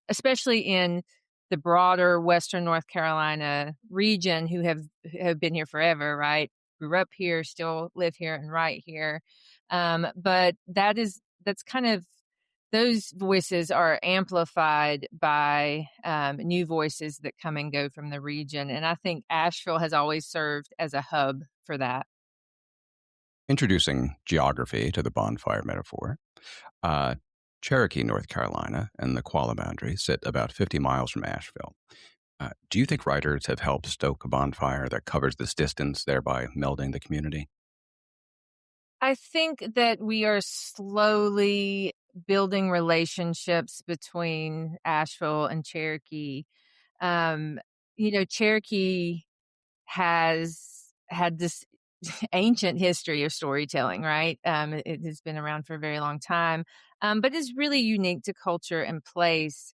especially in the broader Western North Carolina region, who have been here forever, right? Grew up here, still live here, and write here. But that's kind of, those voices are amplified by new voices that come and go from the region. And I think Asheville has always served as a hub for that. Introducing geography to the bonfire metaphor, Cherokee, North Carolina, and the Qualla boundary sit about 50 miles from Asheville. Do you think writers have helped stoke a bonfire that covers this distance, thereby melding the community? I think that we are slowly building relationships between Asheville and Cherokee. Cherokee has had this ancient history of storytelling, right? It has been around for a very long time, but is really unique to culture and place.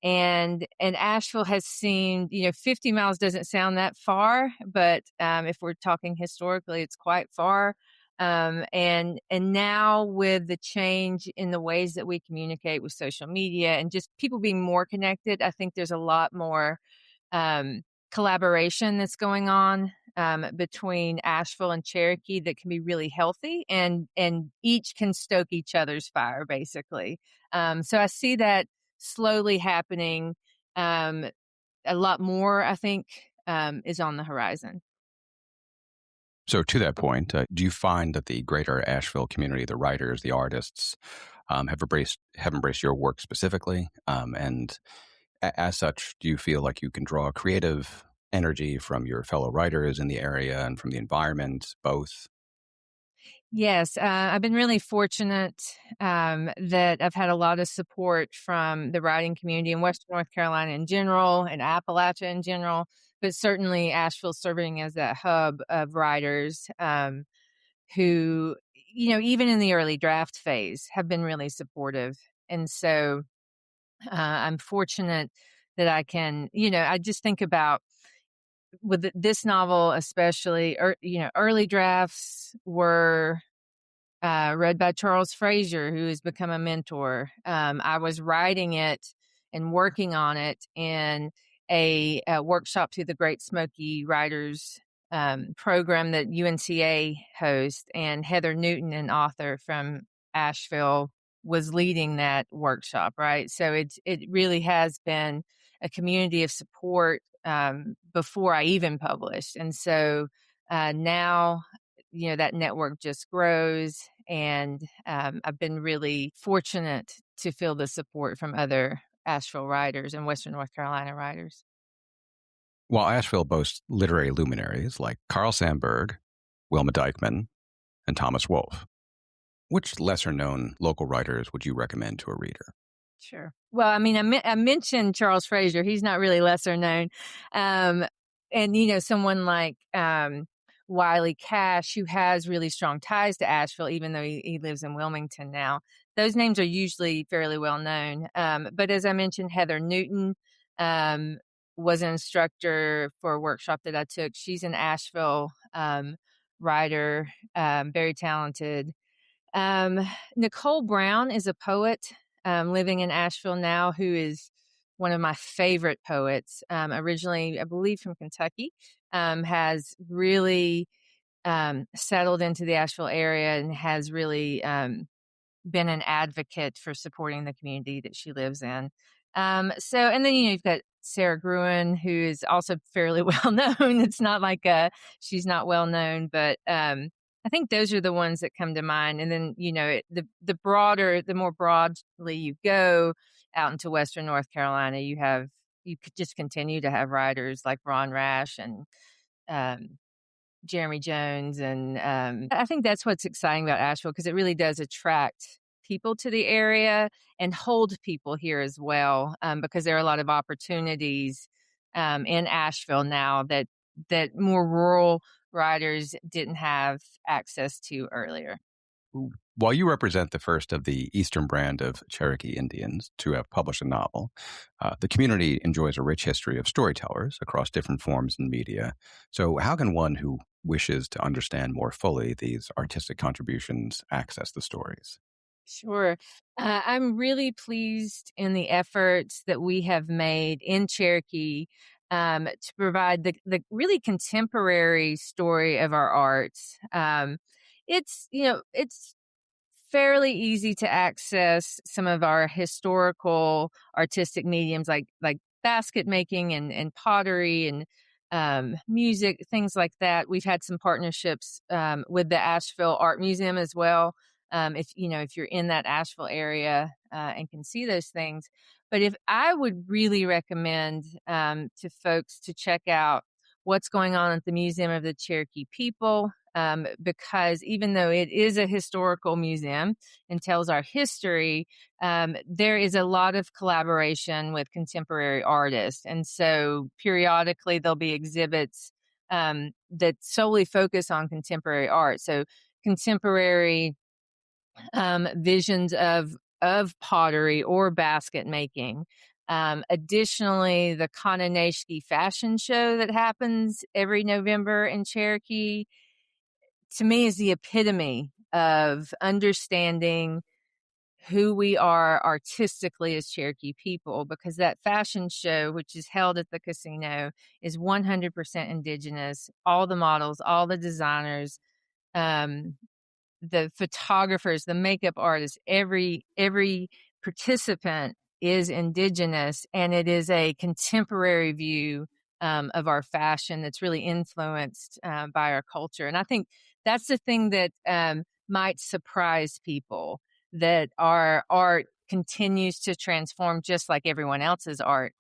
And Asheville has seemed, 50 miles doesn't sound that far, but if we're talking historically, it's quite far. And now with the change in the ways that we communicate with social media and just people being more connected, I think there's a lot more collaboration that's going on between Asheville and Cherokee that can be really healthy, and each can stoke each other's fire, basically. So I see that slowly happening. A lot more, I think, is on the horizon. So to that point, do you find that the greater Asheville community, the writers, the artists, have embraced your work specifically? And as such, do you feel like you can draw creative energy from your fellow writers in the area and from the environment, both? Yes, I've been really fortunate that I've had a lot of support from the writing community in Western North Carolina in general and Appalachia in general, but certainly Asheville serving as that hub of writers who, even in the early draft phase, have been really supportive. And so I'm fortunate that I can, I just think about with this novel, especially, early drafts were read by Charles Frazier, who has become a mentor. I was writing it and working on it in a workshop through the Great Smoky Writers program that UNCA hosts, and Heather Newton, an author from Asheville, was leading that workshop. Right, so it really has been a community of support before I even published, and so now that network just grows. And I've been really fortunate to feel the support from other Asheville writers and Western North Carolina writers. While Asheville boasts literary luminaries like Carl Sandburg, Wilma Dykeman, and Thomas Wolfe, which lesser-known local writers would you recommend to a reader? Sure. Well, I mean, I mentioned Charles Frazier. He's not really lesser known. And, someone like Wiley Cash, who has really strong ties to Asheville, even though he lives in Wilmington now. Those names are usually fairly well known. But as I mentioned, Heather Newton was an instructor for a workshop that I took. She's an Asheville writer, very talented. Nicole Brown is a poet living in Asheville now, who is one of my favorite poets, originally, I believe, from Kentucky, has really settled into the Asheville area and has really been an advocate for supporting the community that she lives in. And then, you've got Sarah Gruen, who is also fairly well known. It's not like she's not well known, but I think those are the ones that come to mind. And then, the more broadly you go out into Western North Carolina, you could just continue to have writers like Ron Rash and Jeremy Jones. And I think that's what's exciting about Asheville, because it really does attract people to the area and hold people here as well, because there are a lot of opportunities in Asheville now that more rural writers didn't have access to earlier. While you represent the first of the Eastern brand of Cherokee Indians to have published a novel, the community enjoys a rich history of storytellers across different forms and media. So how can one who wishes to understand more fully these artistic contributions access the stories? Sure. I'm really pleased in the efforts that we have made in Cherokee to provide the really contemporary story of our arts. It's fairly easy to access some of our historical artistic mediums like basket making and pottery and music, things like that. We've had some partnerships with the Asheville Art Museum as well. If you're in that Asheville area and can see those things. But if I would really recommend to folks to check out what's going on at the Museum of the Cherokee People, because even though it is a historical museum and tells our history, there is a lot of collaboration with contemporary artists. And so periodically there'll be exhibits that solely focus on contemporary art. So contemporary visions of pottery or basket making. Additionally, the Kananeshki fashion show that happens every November in Cherokee, to me, is the epitome of understanding who we are artistically as Cherokee people, because that fashion show, which is held at the casino, is 100% indigenous. All the models, all the designers, the photographers, the makeup artists, every participant is indigenous, and it is a contemporary view of our fashion that's really influenced by our culture. And I think that's the thing that might surprise people, that our art continues to transform just like everyone else's art,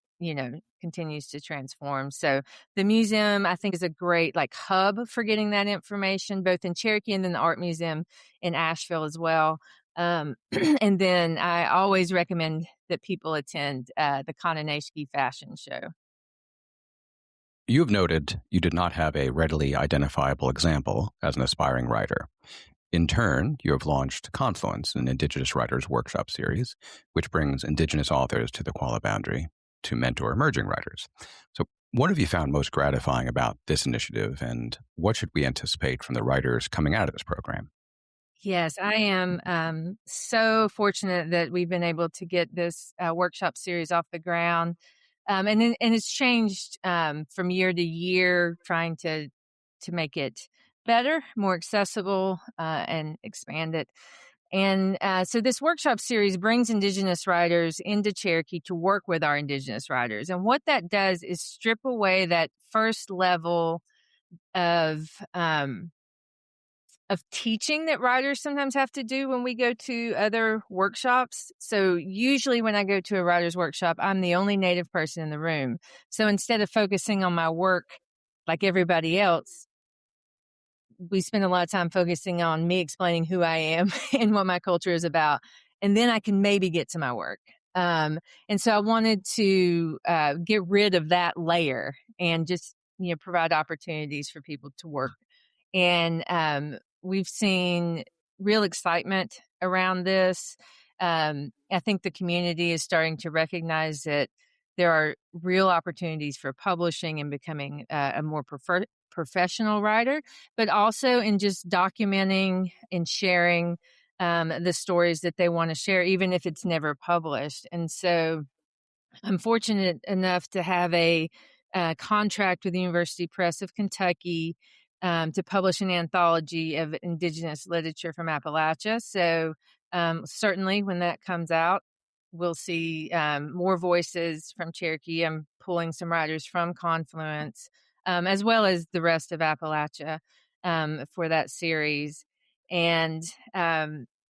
continues to transform. So the museum, I think, is a great hub for getting that information, both in Cherokee and then the art museum in Asheville as well. And then I always recommend that people attend the Kananeshki fashion show. You have noted you did not have a readily identifiable example as an aspiring writer. In turn, you have launched Confluence, an Indigenous Writers Workshop series, which brings Indigenous authors to the Qualla Boundary to mentor emerging writers. So what have you found most gratifying about this initiative, and what should we anticipate from the writers coming out of this program? Yes, I am so fortunate that we've been able to get this workshop series off the ground. And it's changed from year to year, trying to make it better, more accessible, and expand it. And so this workshop series brings Indigenous writers into Cherokee to work with our Indigenous writers. And what that does is strip away that first level of teaching that writers sometimes have to do when we go to other workshops. So usually when I go to a writer's workshop, I'm the only Native person in the room. So instead of focusing on my work like everybody else, we spend a lot of time focusing on me explaining who I am and what my culture is about. And then I can maybe get to my work. And so I wanted to get rid of that layer and just, provide opportunities for people to work. And we've seen real excitement around this. I think the community is starting to recognize that there are real opportunities for publishing and becoming a more professional writer, but also in just documenting and sharing the stories that they want to share, even if it's never published. And so I'm fortunate enough to have a contract with the University Press of Kentucky to publish an anthology of Indigenous literature from Appalachia. So certainly when that comes out, we'll see more voices from Cherokee. I'm pulling some writers from Confluence, as well as the rest of Appalachia for that series. And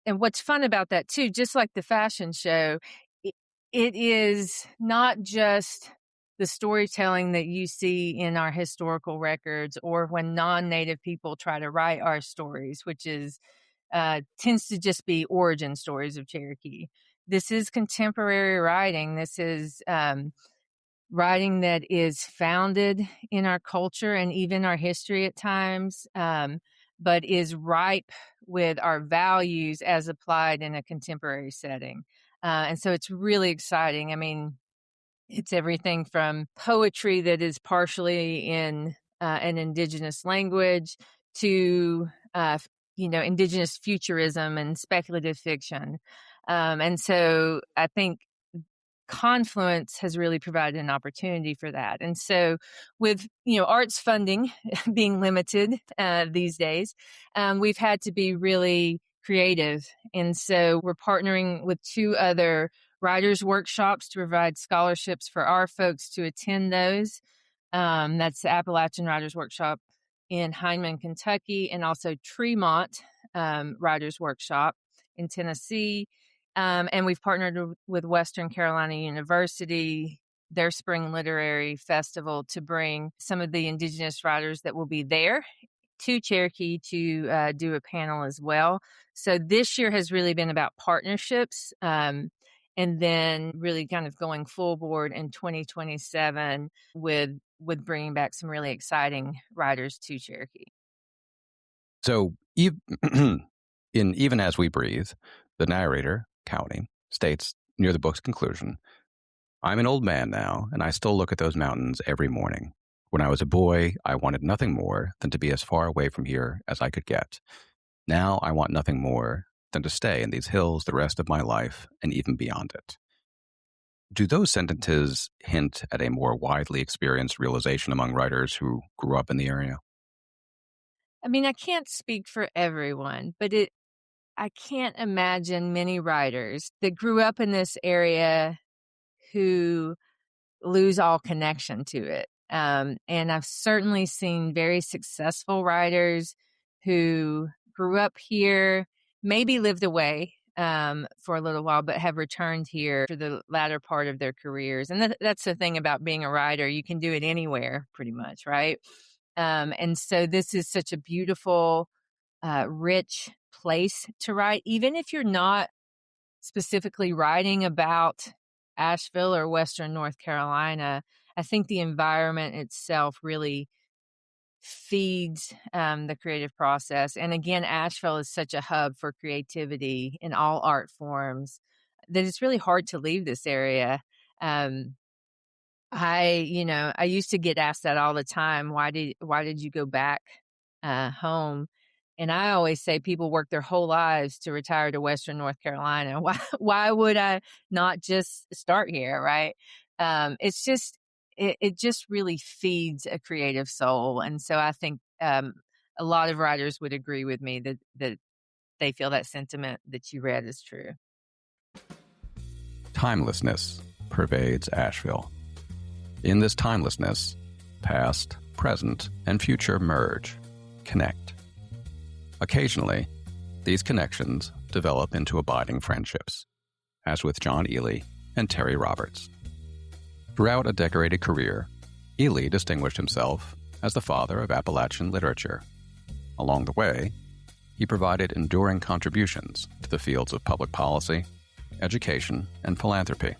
what's fun about that too, just like the fashion show, it is not just the storytelling that you see in our historical records or when non-Native people try to write our stories, which is tends to just be origin stories of Cherokee. This is contemporary writing. This is writing that is founded in our culture and even our history at times, but is ripe with our values as applied in a contemporary setting. And so it's really exciting. I mean, it's everything from poetry that is partially in an Indigenous language to, Indigenous futurism and speculative fiction. And so I think Confluence has really provided an opportunity for that. And so with, arts funding being limited these days, we've had to be really creative. And so we're partnering with 2 other writers' workshops to provide scholarships for our folks to attend those. That's the Appalachian Writers Workshop in Hindman, Kentucky, and also Tremont Writers Workshop in Tennessee. And we've partnered with Western Carolina University, their Spring Literary Festival, to bring some of the Indigenous writers that will be there to Cherokee to do a panel as well. So this year has really been about partnerships, and then really kind of going full board in 2027 with bringing back some really exciting writers to Cherokee. So in Even As We Breathe, the narrator, County, states near the book's conclusion, "I'm an old man now, and I still look at those mountains every morning. When I was a boy, I wanted nothing more than to be as far away from here as I could get. Now I want nothing more than to stay in these hills the rest of my life and even beyond it." Do those sentences hint at a more widely experienced realization among writers who grew up in the area? I mean, I can't speak for everyone, but I can't imagine many writers that grew up in this area who lose all connection to it. And I've certainly seen very successful writers who grew up here, maybe lived away for a little while, but have returned here for the latter part of their careers. And that's the thing about being a writer. You can do it anywhere pretty much, right? And so this is such a beautiful, rich place to write, even if you're not specifically writing about Asheville or Western North Carolina. I think the environment itself really feeds the creative process. And again, Asheville is such a hub for creativity in all art forms that it's really hard to leave this area. I used to get asked that all the time. Why did you go back home? And I always say people work their whole lives to retire to Western North Carolina. Why would I not just start here, right? It just really feeds a creative soul. And so I think a lot of writers would agree with me that they feel that sentiment that you read is true. Timelessness pervades Asheville. In this timelessness, past, present, and future merge, connect. Occasionally, these connections develop into abiding friendships, as with John Ely and Terry Roberts. Throughout a decorated career, Ely distinguished himself as the father of Appalachian literature. Along the way, he provided enduring contributions to the fields of public policy, education, and philanthropy.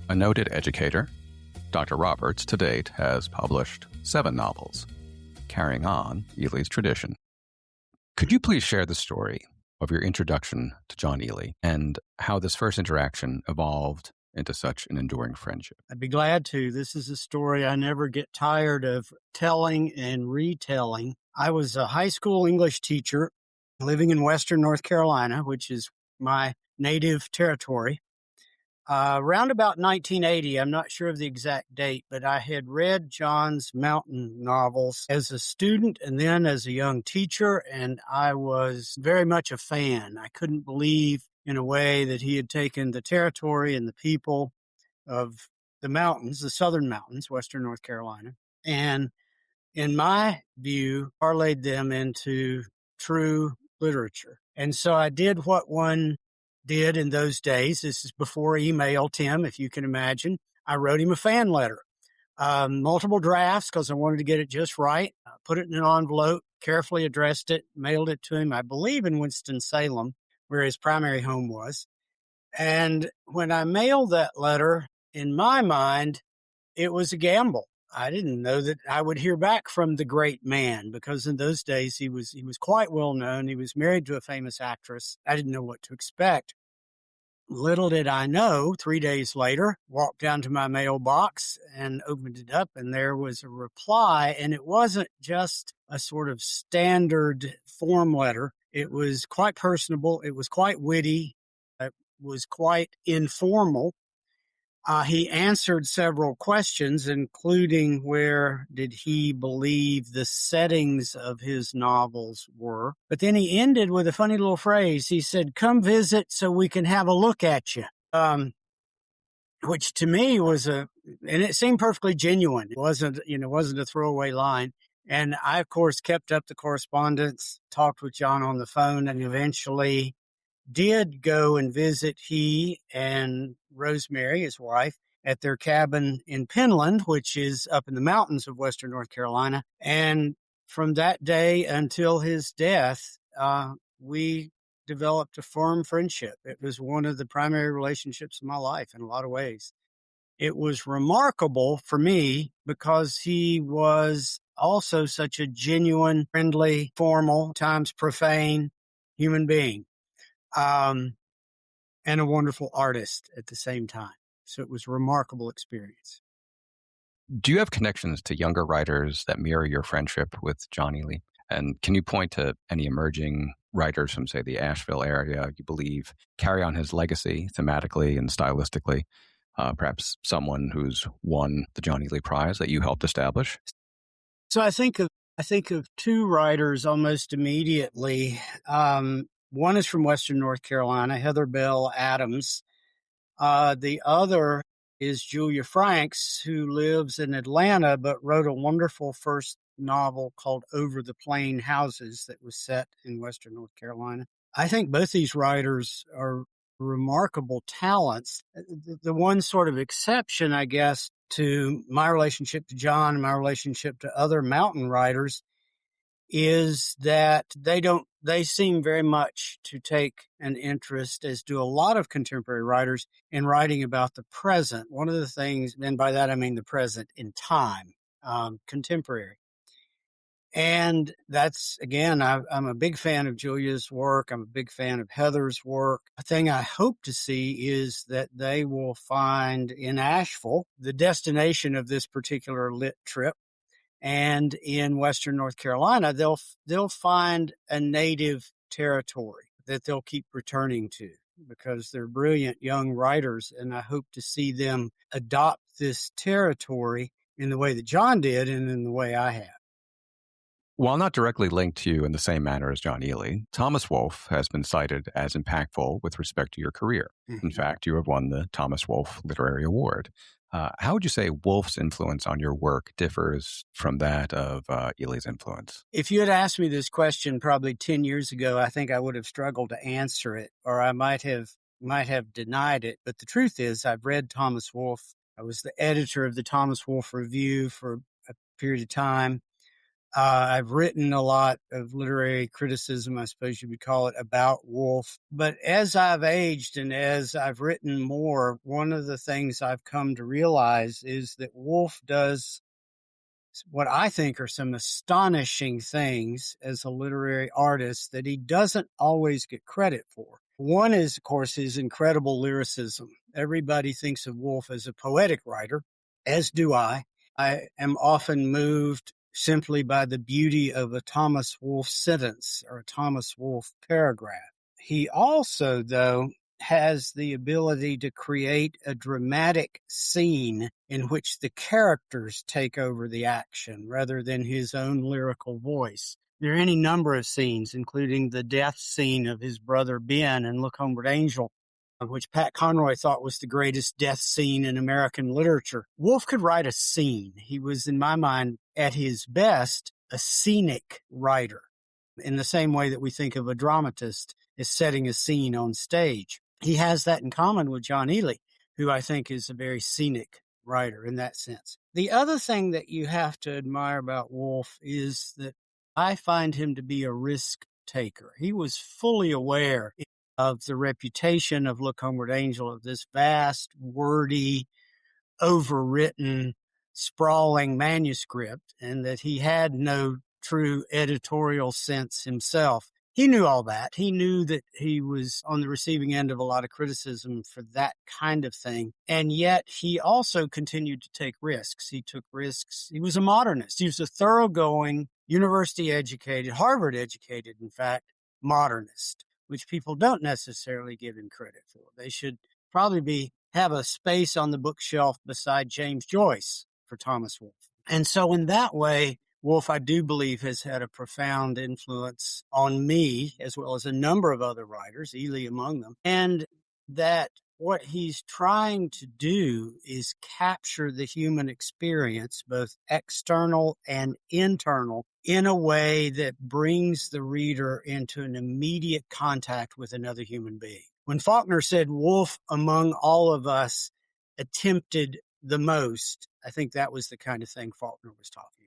A noted educator, Dr. Roberts to date has published 7 novels, carrying on Ely's tradition. Could you please share the story of your introduction to John Ely and how this first interaction evolved into such an enduring friendship? I'd be glad to. This is a story I never get tired of telling and retelling. I was a high school English teacher living in Western North Carolina, which is my native territory. Around about 1980, I'm not sure of the exact date, but I had read John's mountain novels as a student and then as a young teacher, and I was very much a fan. I couldn't believe in a way that he had taken the territory and the people of the mountains, the southern mountains, Western North Carolina, and in my view, parlayed them into true literature. And so I did what one did in those days. This is before email, Tim, if you can imagine. I wrote him a fan letter, multiple drafts because I wanted to get it just right. I put it in an envelope, carefully addressed it, mailed it to him, I believe in Winston-Salem, where his primary home was. And when I mailed that letter, in my mind, it was a gamble. I didn't know that I would hear back from the great man because in those days he was quite well known. He was married to a famous actress. I didn't know what to expect. Little did I know, 3 days later, walked down to my mailbox and opened it up, and there was a reply, and it wasn't just a sort of standard form letter. It was quite personable. It was quite witty. It was quite informal. He answered several questions, including where did he believe the settings of his novels were. But then he ended with a funny little phrase. He said, "Come visit so we can have a look at you," which to me was and it seemed perfectly genuine. It wasn't a throwaway line. And I, of course, kept up the correspondence, talked with John on the phone, and eventually did go and visit he and Rosemary, his wife, at their cabin in Penland, which is up in the mountains of Western North Carolina. And from that day until his death, we developed a firm friendship. It was one of the primary relationships of my life in a lot of ways. It was remarkable for me because he was also such a genuine, friendly, formal, times profane human being. And a wonderful artist at the same time. So it was a remarkable experience. Do you have connections to younger writers that mirror your friendship with John Ely? And can you point to any emerging writers from, say, the Asheville area you believe carry on his legacy thematically and stylistically? Perhaps someone who's won the John Ely Prize that you helped establish? So I think of 2 writers almost immediately. One is from Western North Carolina, Heather Bell Adams. The other is Julia Franks, who lives in Atlanta but wrote a wonderful first novel called Over the Plain Houses that was set in Western North Carolina. I think both these writers are remarkable talents. The one sort of exception, I guess, to my relationship to John and my relationship to other mountain writers is that they seem very much to take an interest, as do a lot of contemporary writers, in writing about the present. One of the things, and by that I mean the present in time, contemporary. And that's, again, I'm a big fan of Julia's work. I'm a big fan of Heather's work. A thing I hope to see is that they will find in Asheville, the destination of this particular lit trip, and in Western North Carolina, they'll find a native territory that they'll keep returning to because they're brilliant young writers. And I hope to see them adopt this territory in the way that John did and in the way I have. While not directly linked to you in the same manner as John Ely, Thomas Wolfe has been cited as impactful with respect to your career. In fact, you have won the Thomas Wolfe Literary Award. How would you say Wolfe's influence on your work differs from that of Ely's influence? If you had asked me this question probably 10 years ago, I think I would have struggled to answer it, or I might have denied it. But the truth is, I've read Thomas Wolfe. I was the editor of the Thomas Wolfe Review for a period of time. I've written a lot of literary criticism, I suppose you would call it, about Wolfe. But as I've aged and as I've written more, one of the things I've come to realize is that Wolfe does what I think are some astonishing things as a literary artist that he doesn't always get credit for. One is, of course, his incredible lyricism. Everybody thinks of Wolfe as a poetic writer, as do I. I am often moved simply by the beauty of a Thomas Wolfe sentence or a Thomas Wolfe paragraph. He also, though, has the ability to create a dramatic scene in which the characters take over the action rather than his own lyrical voice. There are any number of scenes, including the death scene of his brother Ben in Look Homeward Angel, which Pat Conroy thought was the greatest death scene in American literature. Wolfe could write a scene. He was, in my mind, at his best, a scenic writer, in the same way that we think of a dramatist as setting a scene on stage. He has that in common with John Ely, who I think is a very scenic writer in that sense. The other thing that you have to admire about Wolfe is that I find him to be a risk taker. He was fully aware of the reputation of Look Homeward Angel, of this vast, wordy, overwritten, sprawling manuscript, and that he had no true editorial sense himself. He knew all that. He knew that he was on the receiving end of a lot of criticism for that kind of thing. And yet he also continued to take risks. He took risks. He was a modernist. He was a thoroughgoing, university educated, Harvard educated, in fact, modernist, which people don't necessarily give him credit for. They should probably have a space on the bookshelf beside James Joyce for Thomas Wolfe. And so in that way, Wolfe, I do believe, has had a profound influence on me, as well as a number of other writers, Ely among them, and that what he's trying to do is capture the human experience, both external and internal, in a way that brings the reader into an immediate contact with another human being. When Faulkner said Wolfe, among all of us, attempted the most, I think that was the kind of thing Faulkner was talking about.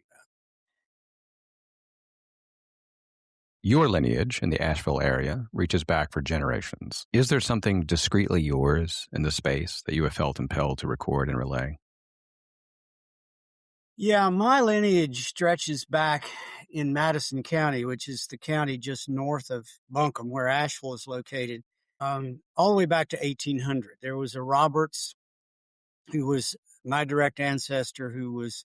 Your lineage in the Asheville area reaches back for generations. Is there something discreetly yours in the space that you have felt impelled to record and relay? Yeah, my lineage stretches back in Madison County, which is the county just north of Buncombe, where Asheville is located, all the way back to 1800. There was a Roberts who was my direct ancestor, who was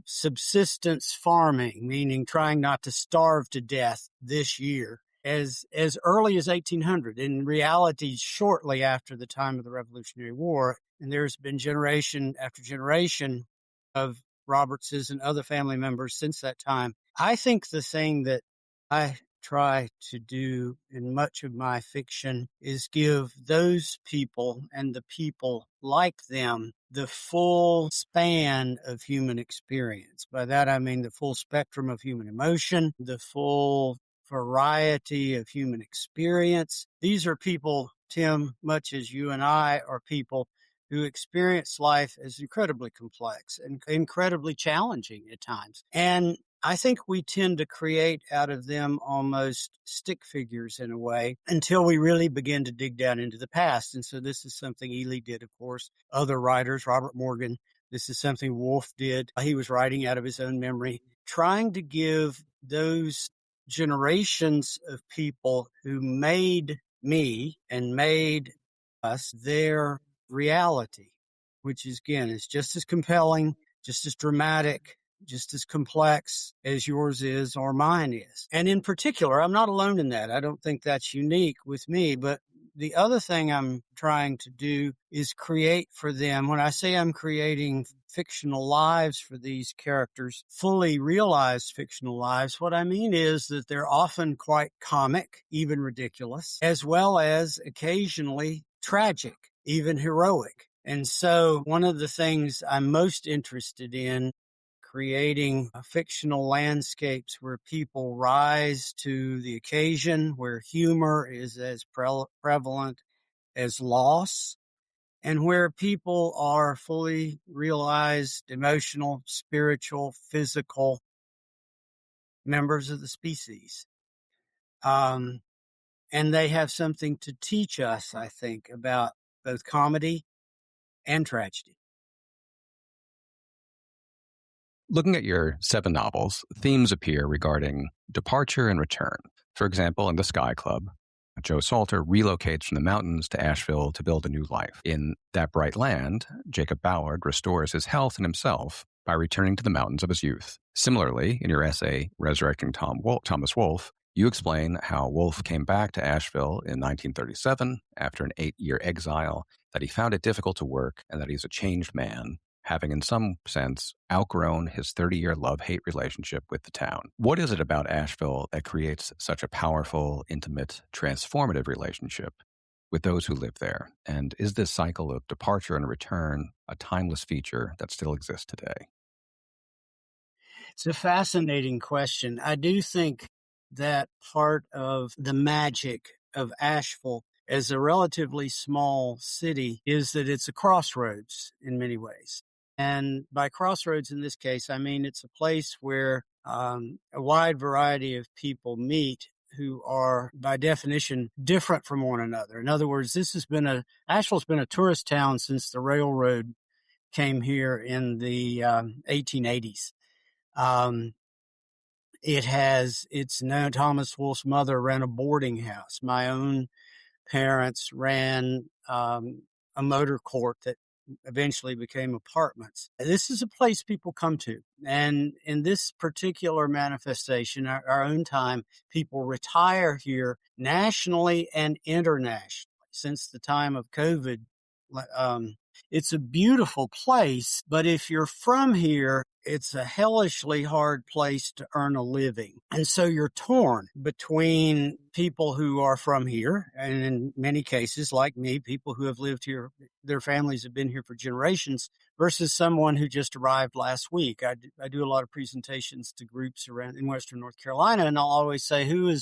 subsistence farming, meaning trying not to starve to death this year, as early as 1800. In reality, shortly after the time of the Revolutionary War, and there's been generation after generation of Robertses and other family members since that time. I think the thing that I try to do in much of my fiction is give those people and the people like them the full span of human experience. By that, I mean the full spectrum of human emotion, the full variety of human experience. These are people, Tim, much as you and I are people who experience life as incredibly complex and incredibly challenging at times. And I think we tend to create out of them almost stick figures in a way until we really begin to dig down into the past. And so this is something Ely did, of course. Other writers, Robert Morgan, this is something Woolf did. He was writing out of his own memory, trying to give those generations of people who made me and made us their reality, which is, again, is just as compelling, just as dramatic, just as complex as yours is or mine is. And in particular, I'm not alone in that. I don't think that's unique with me, but the other thing I'm trying to do is create for them. When I say I'm creating fictional lives for these characters, fully realized fictional lives, what I mean is that they're often quite comic, even ridiculous, as well as occasionally tragic, even heroic. And so one of the things I'm most interested in creating fictional landscapes where people rise to the occasion, where humor is as prevalent as loss, and where people are fully realized emotional, spiritual, physical members of the species. And they have something to teach us, I think, about both comedy and tragedy. Looking at your 7 novels, themes appear regarding departure and return. For example, in The Sky Club, Joe Salter relocates from the mountains to Asheville to build a new life. In That Bright Land, Jacob Ballard restores his health and himself by returning to the mountains of his youth. Similarly, in your essay, Resurrecting Thomas Wolfe, you explain how Wolfe came back to Asheville in 1937 after an 8-year exile, that he found it difficult to work, and that he's a changed man, having in some sense outgrown his 30-year love-hate relationship with the town. What is it about Asheville that creates such a powerful, intimate, transformative relationship with those who live there? And is this cycle of departure and return a timeless feature that still exists today? It's a fascinating question. I do think that part of the magic of Asheville as a relatively small city is that it's a crossroads in many ways. And by crossroads in this case, I mean it's a place where a wide variety of people meet who are, by definition, different from one another. In other words, Asheville's been a tourist town since the railroad came here in the 1880s. It's known Thomas Wolfe's mother ran a boarding house. My own parents ran a motor court that eventually became apartments. This is a place people come to. And in this particular manifestation, our own time, people retire here nationally and internationally since the time of COVID. It's a beautiful place, but if you're from here, it's a hellishly hard place to earn a living. And so you're torn between people who are from here, and in many cases, like me, people who have lived here, their families have been here for generations, versus someone who just arrived last week. I do a lot of presentations to groups around in Western North Carolina, and I'll always say, who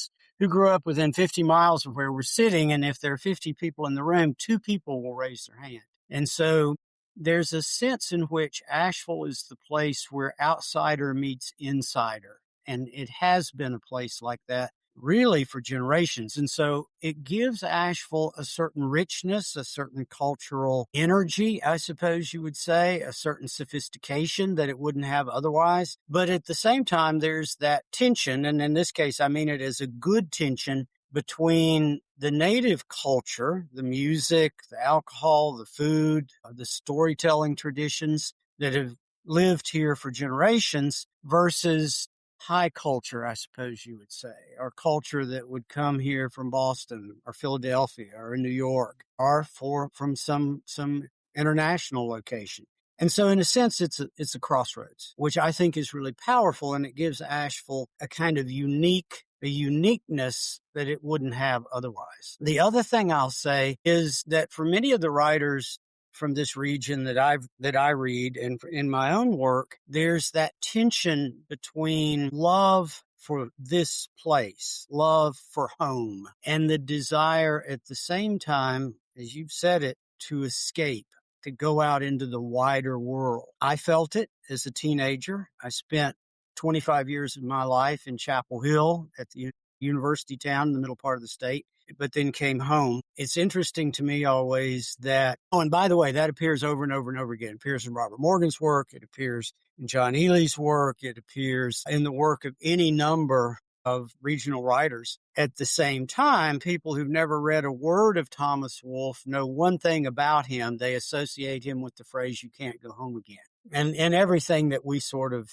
grew up within 50 miles of where we're sitting? And if there are 50 people in the room, 2 people will raise their hand. And so there's a sense in which Asheville is the place where outsider meets insider. And it has been a place like that really for generations. And so it gives Asheville a certain richness, a certain cultural energy, I suppose you would say, a certain sophistication that it wouldn't have otherwise. But at the same time, there's that tension. And in this case, I mean it as a good tension between the native culture, the music, the alcohol, the food, the storytelling traditions that have lived here for generations versus high culture, I suppose you would say, or culture that would come here from Boston or Philadelphia or New York or from some international location. And so in a sense, it's a crossroads, which I think is really powerful, and it gives Asheville a kind of unique a uniqueness that it wouldn't have otherwise. The other thing I'll say is that for many of the writers from this region that I read and in my own work, there's that tension between love for this place, love for home, and the desire at the same time, as you've said it, to escape, to go out into the wider world. I felt it as a teenager. I spent 25 years of my life in Chapel Hill at the university town in the middle part of the state, but then came home. It's interesting to me always that, and by the way, that appears over and over and over again. It appears in Robert Morgan's work. It appears in John Ely's work. It appears in the work of any number of regional writers. At the same time, people who've never read a word of Thomas Wolfe know one thing about him. They associate him with the phrase, "You can't go home again." And everything that we sort of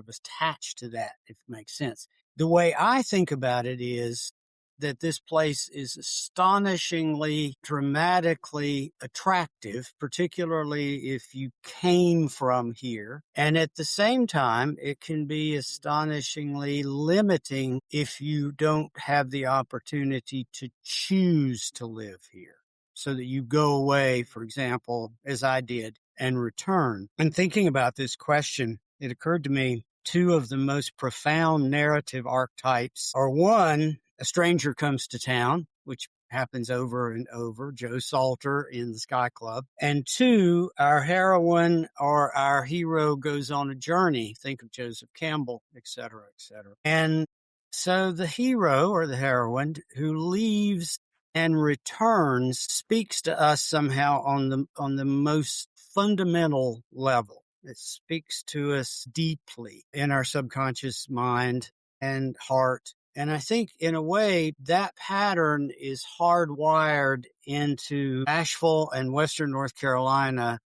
attach to that, if it makes sense. The way I think about it is that this place is astonishingly, dramatically attractive, particularly if you came from here. And at the same time, it can be astonishingly limiting if you don't have the opportunity to choose to live here, so that you go away, for example, as I did, and return. And thinking about this question, it occurred to me two of the most profound narrative archetypes are, one, a stranger comes to town, which happens over and over, Joe Salter in the Sky Club. And two, our heroine or our hero goes on a journey. Think of Joseph Campbell, et cetera, et cetera. And so the hero or the heroine who leaves and returns speaks to us somehow on the most fundamental level. It speaks to us deeply in our subconscious mind and heart. And I think in a way that pattern is hardwired into Asheville and Western North Carolina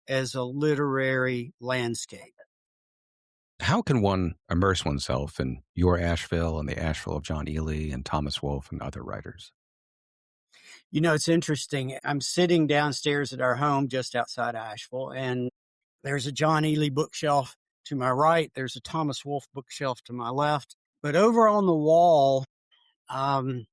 as a literary landscape. How can one immerse oneself in your Asheville and the Asheville of John Ely and Thomas Wolfe and other writers? You know, it's interesting. I'm sitting downstairs at our home just outside Asheville, and there's a John Ely bookshelf to my right. There's a Thomas Wolfe bookshelf to my left. But over on the wall, to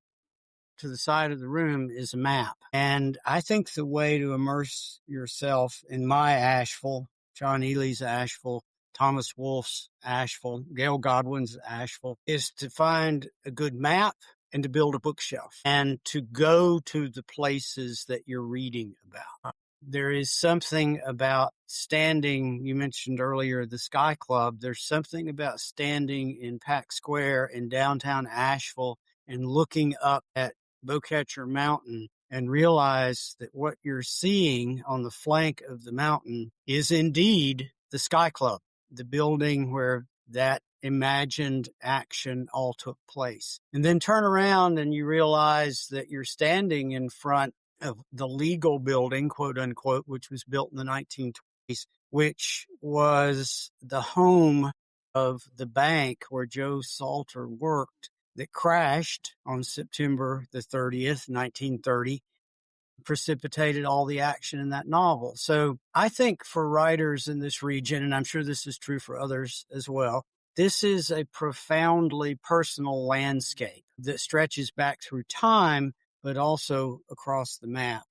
the side of the room is a map. And I think the way to immerse yourself in my Asheville, John Ely's Asheville, Thomas Wolfe's Asheville, Gail Godwin's Asheville, is to find a good map and to build a bookshelf and to go to the places that you're reading about. There is something about standing, you mentioned earlier the Sky Club, there's something about standing in Pack Square in downtown Asheville and looking up at Bowcatcher Mountain and realize that what you're seeing on the flank of the mountain is indeed the Sky Club, the building where that imagined action all took place. And then turn around and you realize that you're standing in front of the legal building, quote unquote, which was built in the 1920s, which was the home of the bank where Joe Salter worked, that crashed on September the 30th, 1930, precipitated all the action in that novel. So I think for writers in this region, and I'm sure this is true for others as well, this is a profoundly personal landscape that stretches back through time, but also across the map.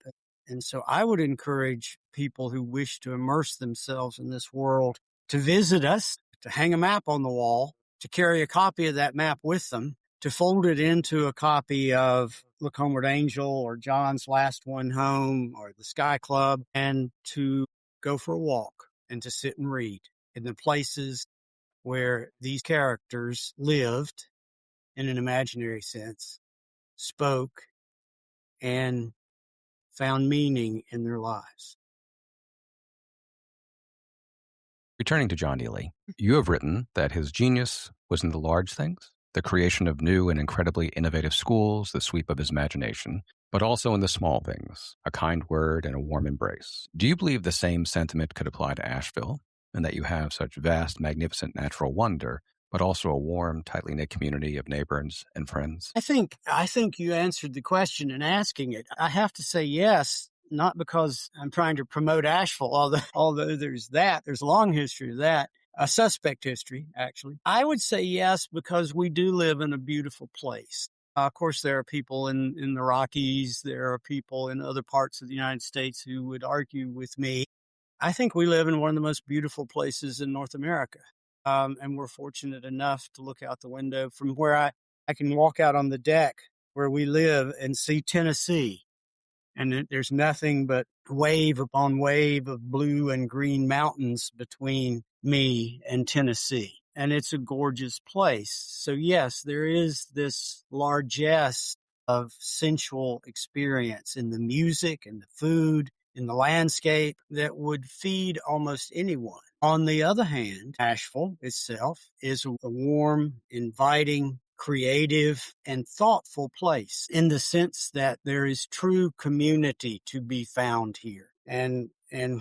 And so I would encourage people who wish to immerse themselves in this world to visit us, to hang a map on the wall, to carry a copy of that map with them, to fold it into a copy of Look Homeward Angel or John's Last One Home or the Sky Club, and to go for a walk and to sit and read in the places where these characters lived in an imaginary sense, spoke, and found meaning in their lives. Returning to John Ely, you have written that his genius was in the large things, the creation of new and incredibly innovative schools, the sweep of his imagination, but also in the small things, a kind word and a warm embrace. Do you believe the same sentiment could apply to Asheville, and that you have such vast, magnificent natural wonder, but also a warm, tightly knit community of neighbors and friends? I think you answered the question in asking it. I have to say yes, not because I'm trying to promote Asheville, although there's a long history of that, a suspect history, actually. I would say yes, because we do live in a beautiful place. Of course, there are people in the Rockies, there are people in other parts of the United States who would argue with me. I think we live in one of the most beautiful places in North America. And we're fortunate enough to look out the window from where I can walk out on the deck where we live and see Tennessee. And there's nothing but wave upon wave of blue and green mountains between me and Tennessee. And it's a gorgeous place. So yes, there is this largesse of sensual experience in the music and the food, in the landscape that would feed almost anyone. On the other hand, Asheville itself is a warm, inviting, creative, and thoughtful place in the sense that there is true community to be found here. And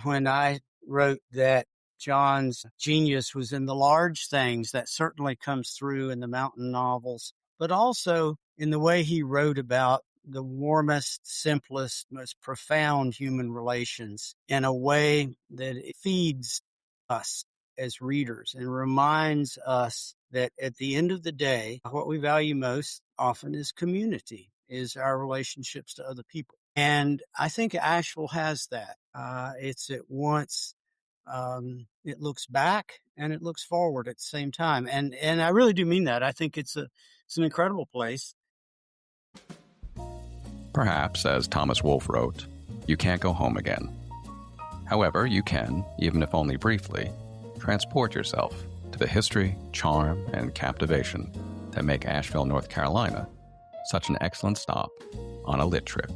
when I wrote that John's genius was in the large things, that certainly comes through in the mountain novels, but also in the way he wrote about the warmest, simplest, most profound human relations in a way that it feeds us as readers and reminds us that at the end of the day, what we value most often is community, is our relationships to other people. And I think Asheville has that. It's at once, it looks back and it looks forward at the same time. And I really do mean that. I think it's an incredible place. Perhaps, as Thomas Wolfe wrote, you can't go home again. However, you can, even if only briefly, transport yourself to the history, charm, and captivation that make Asheville, North Carolina such an excellent stop on a lit trip.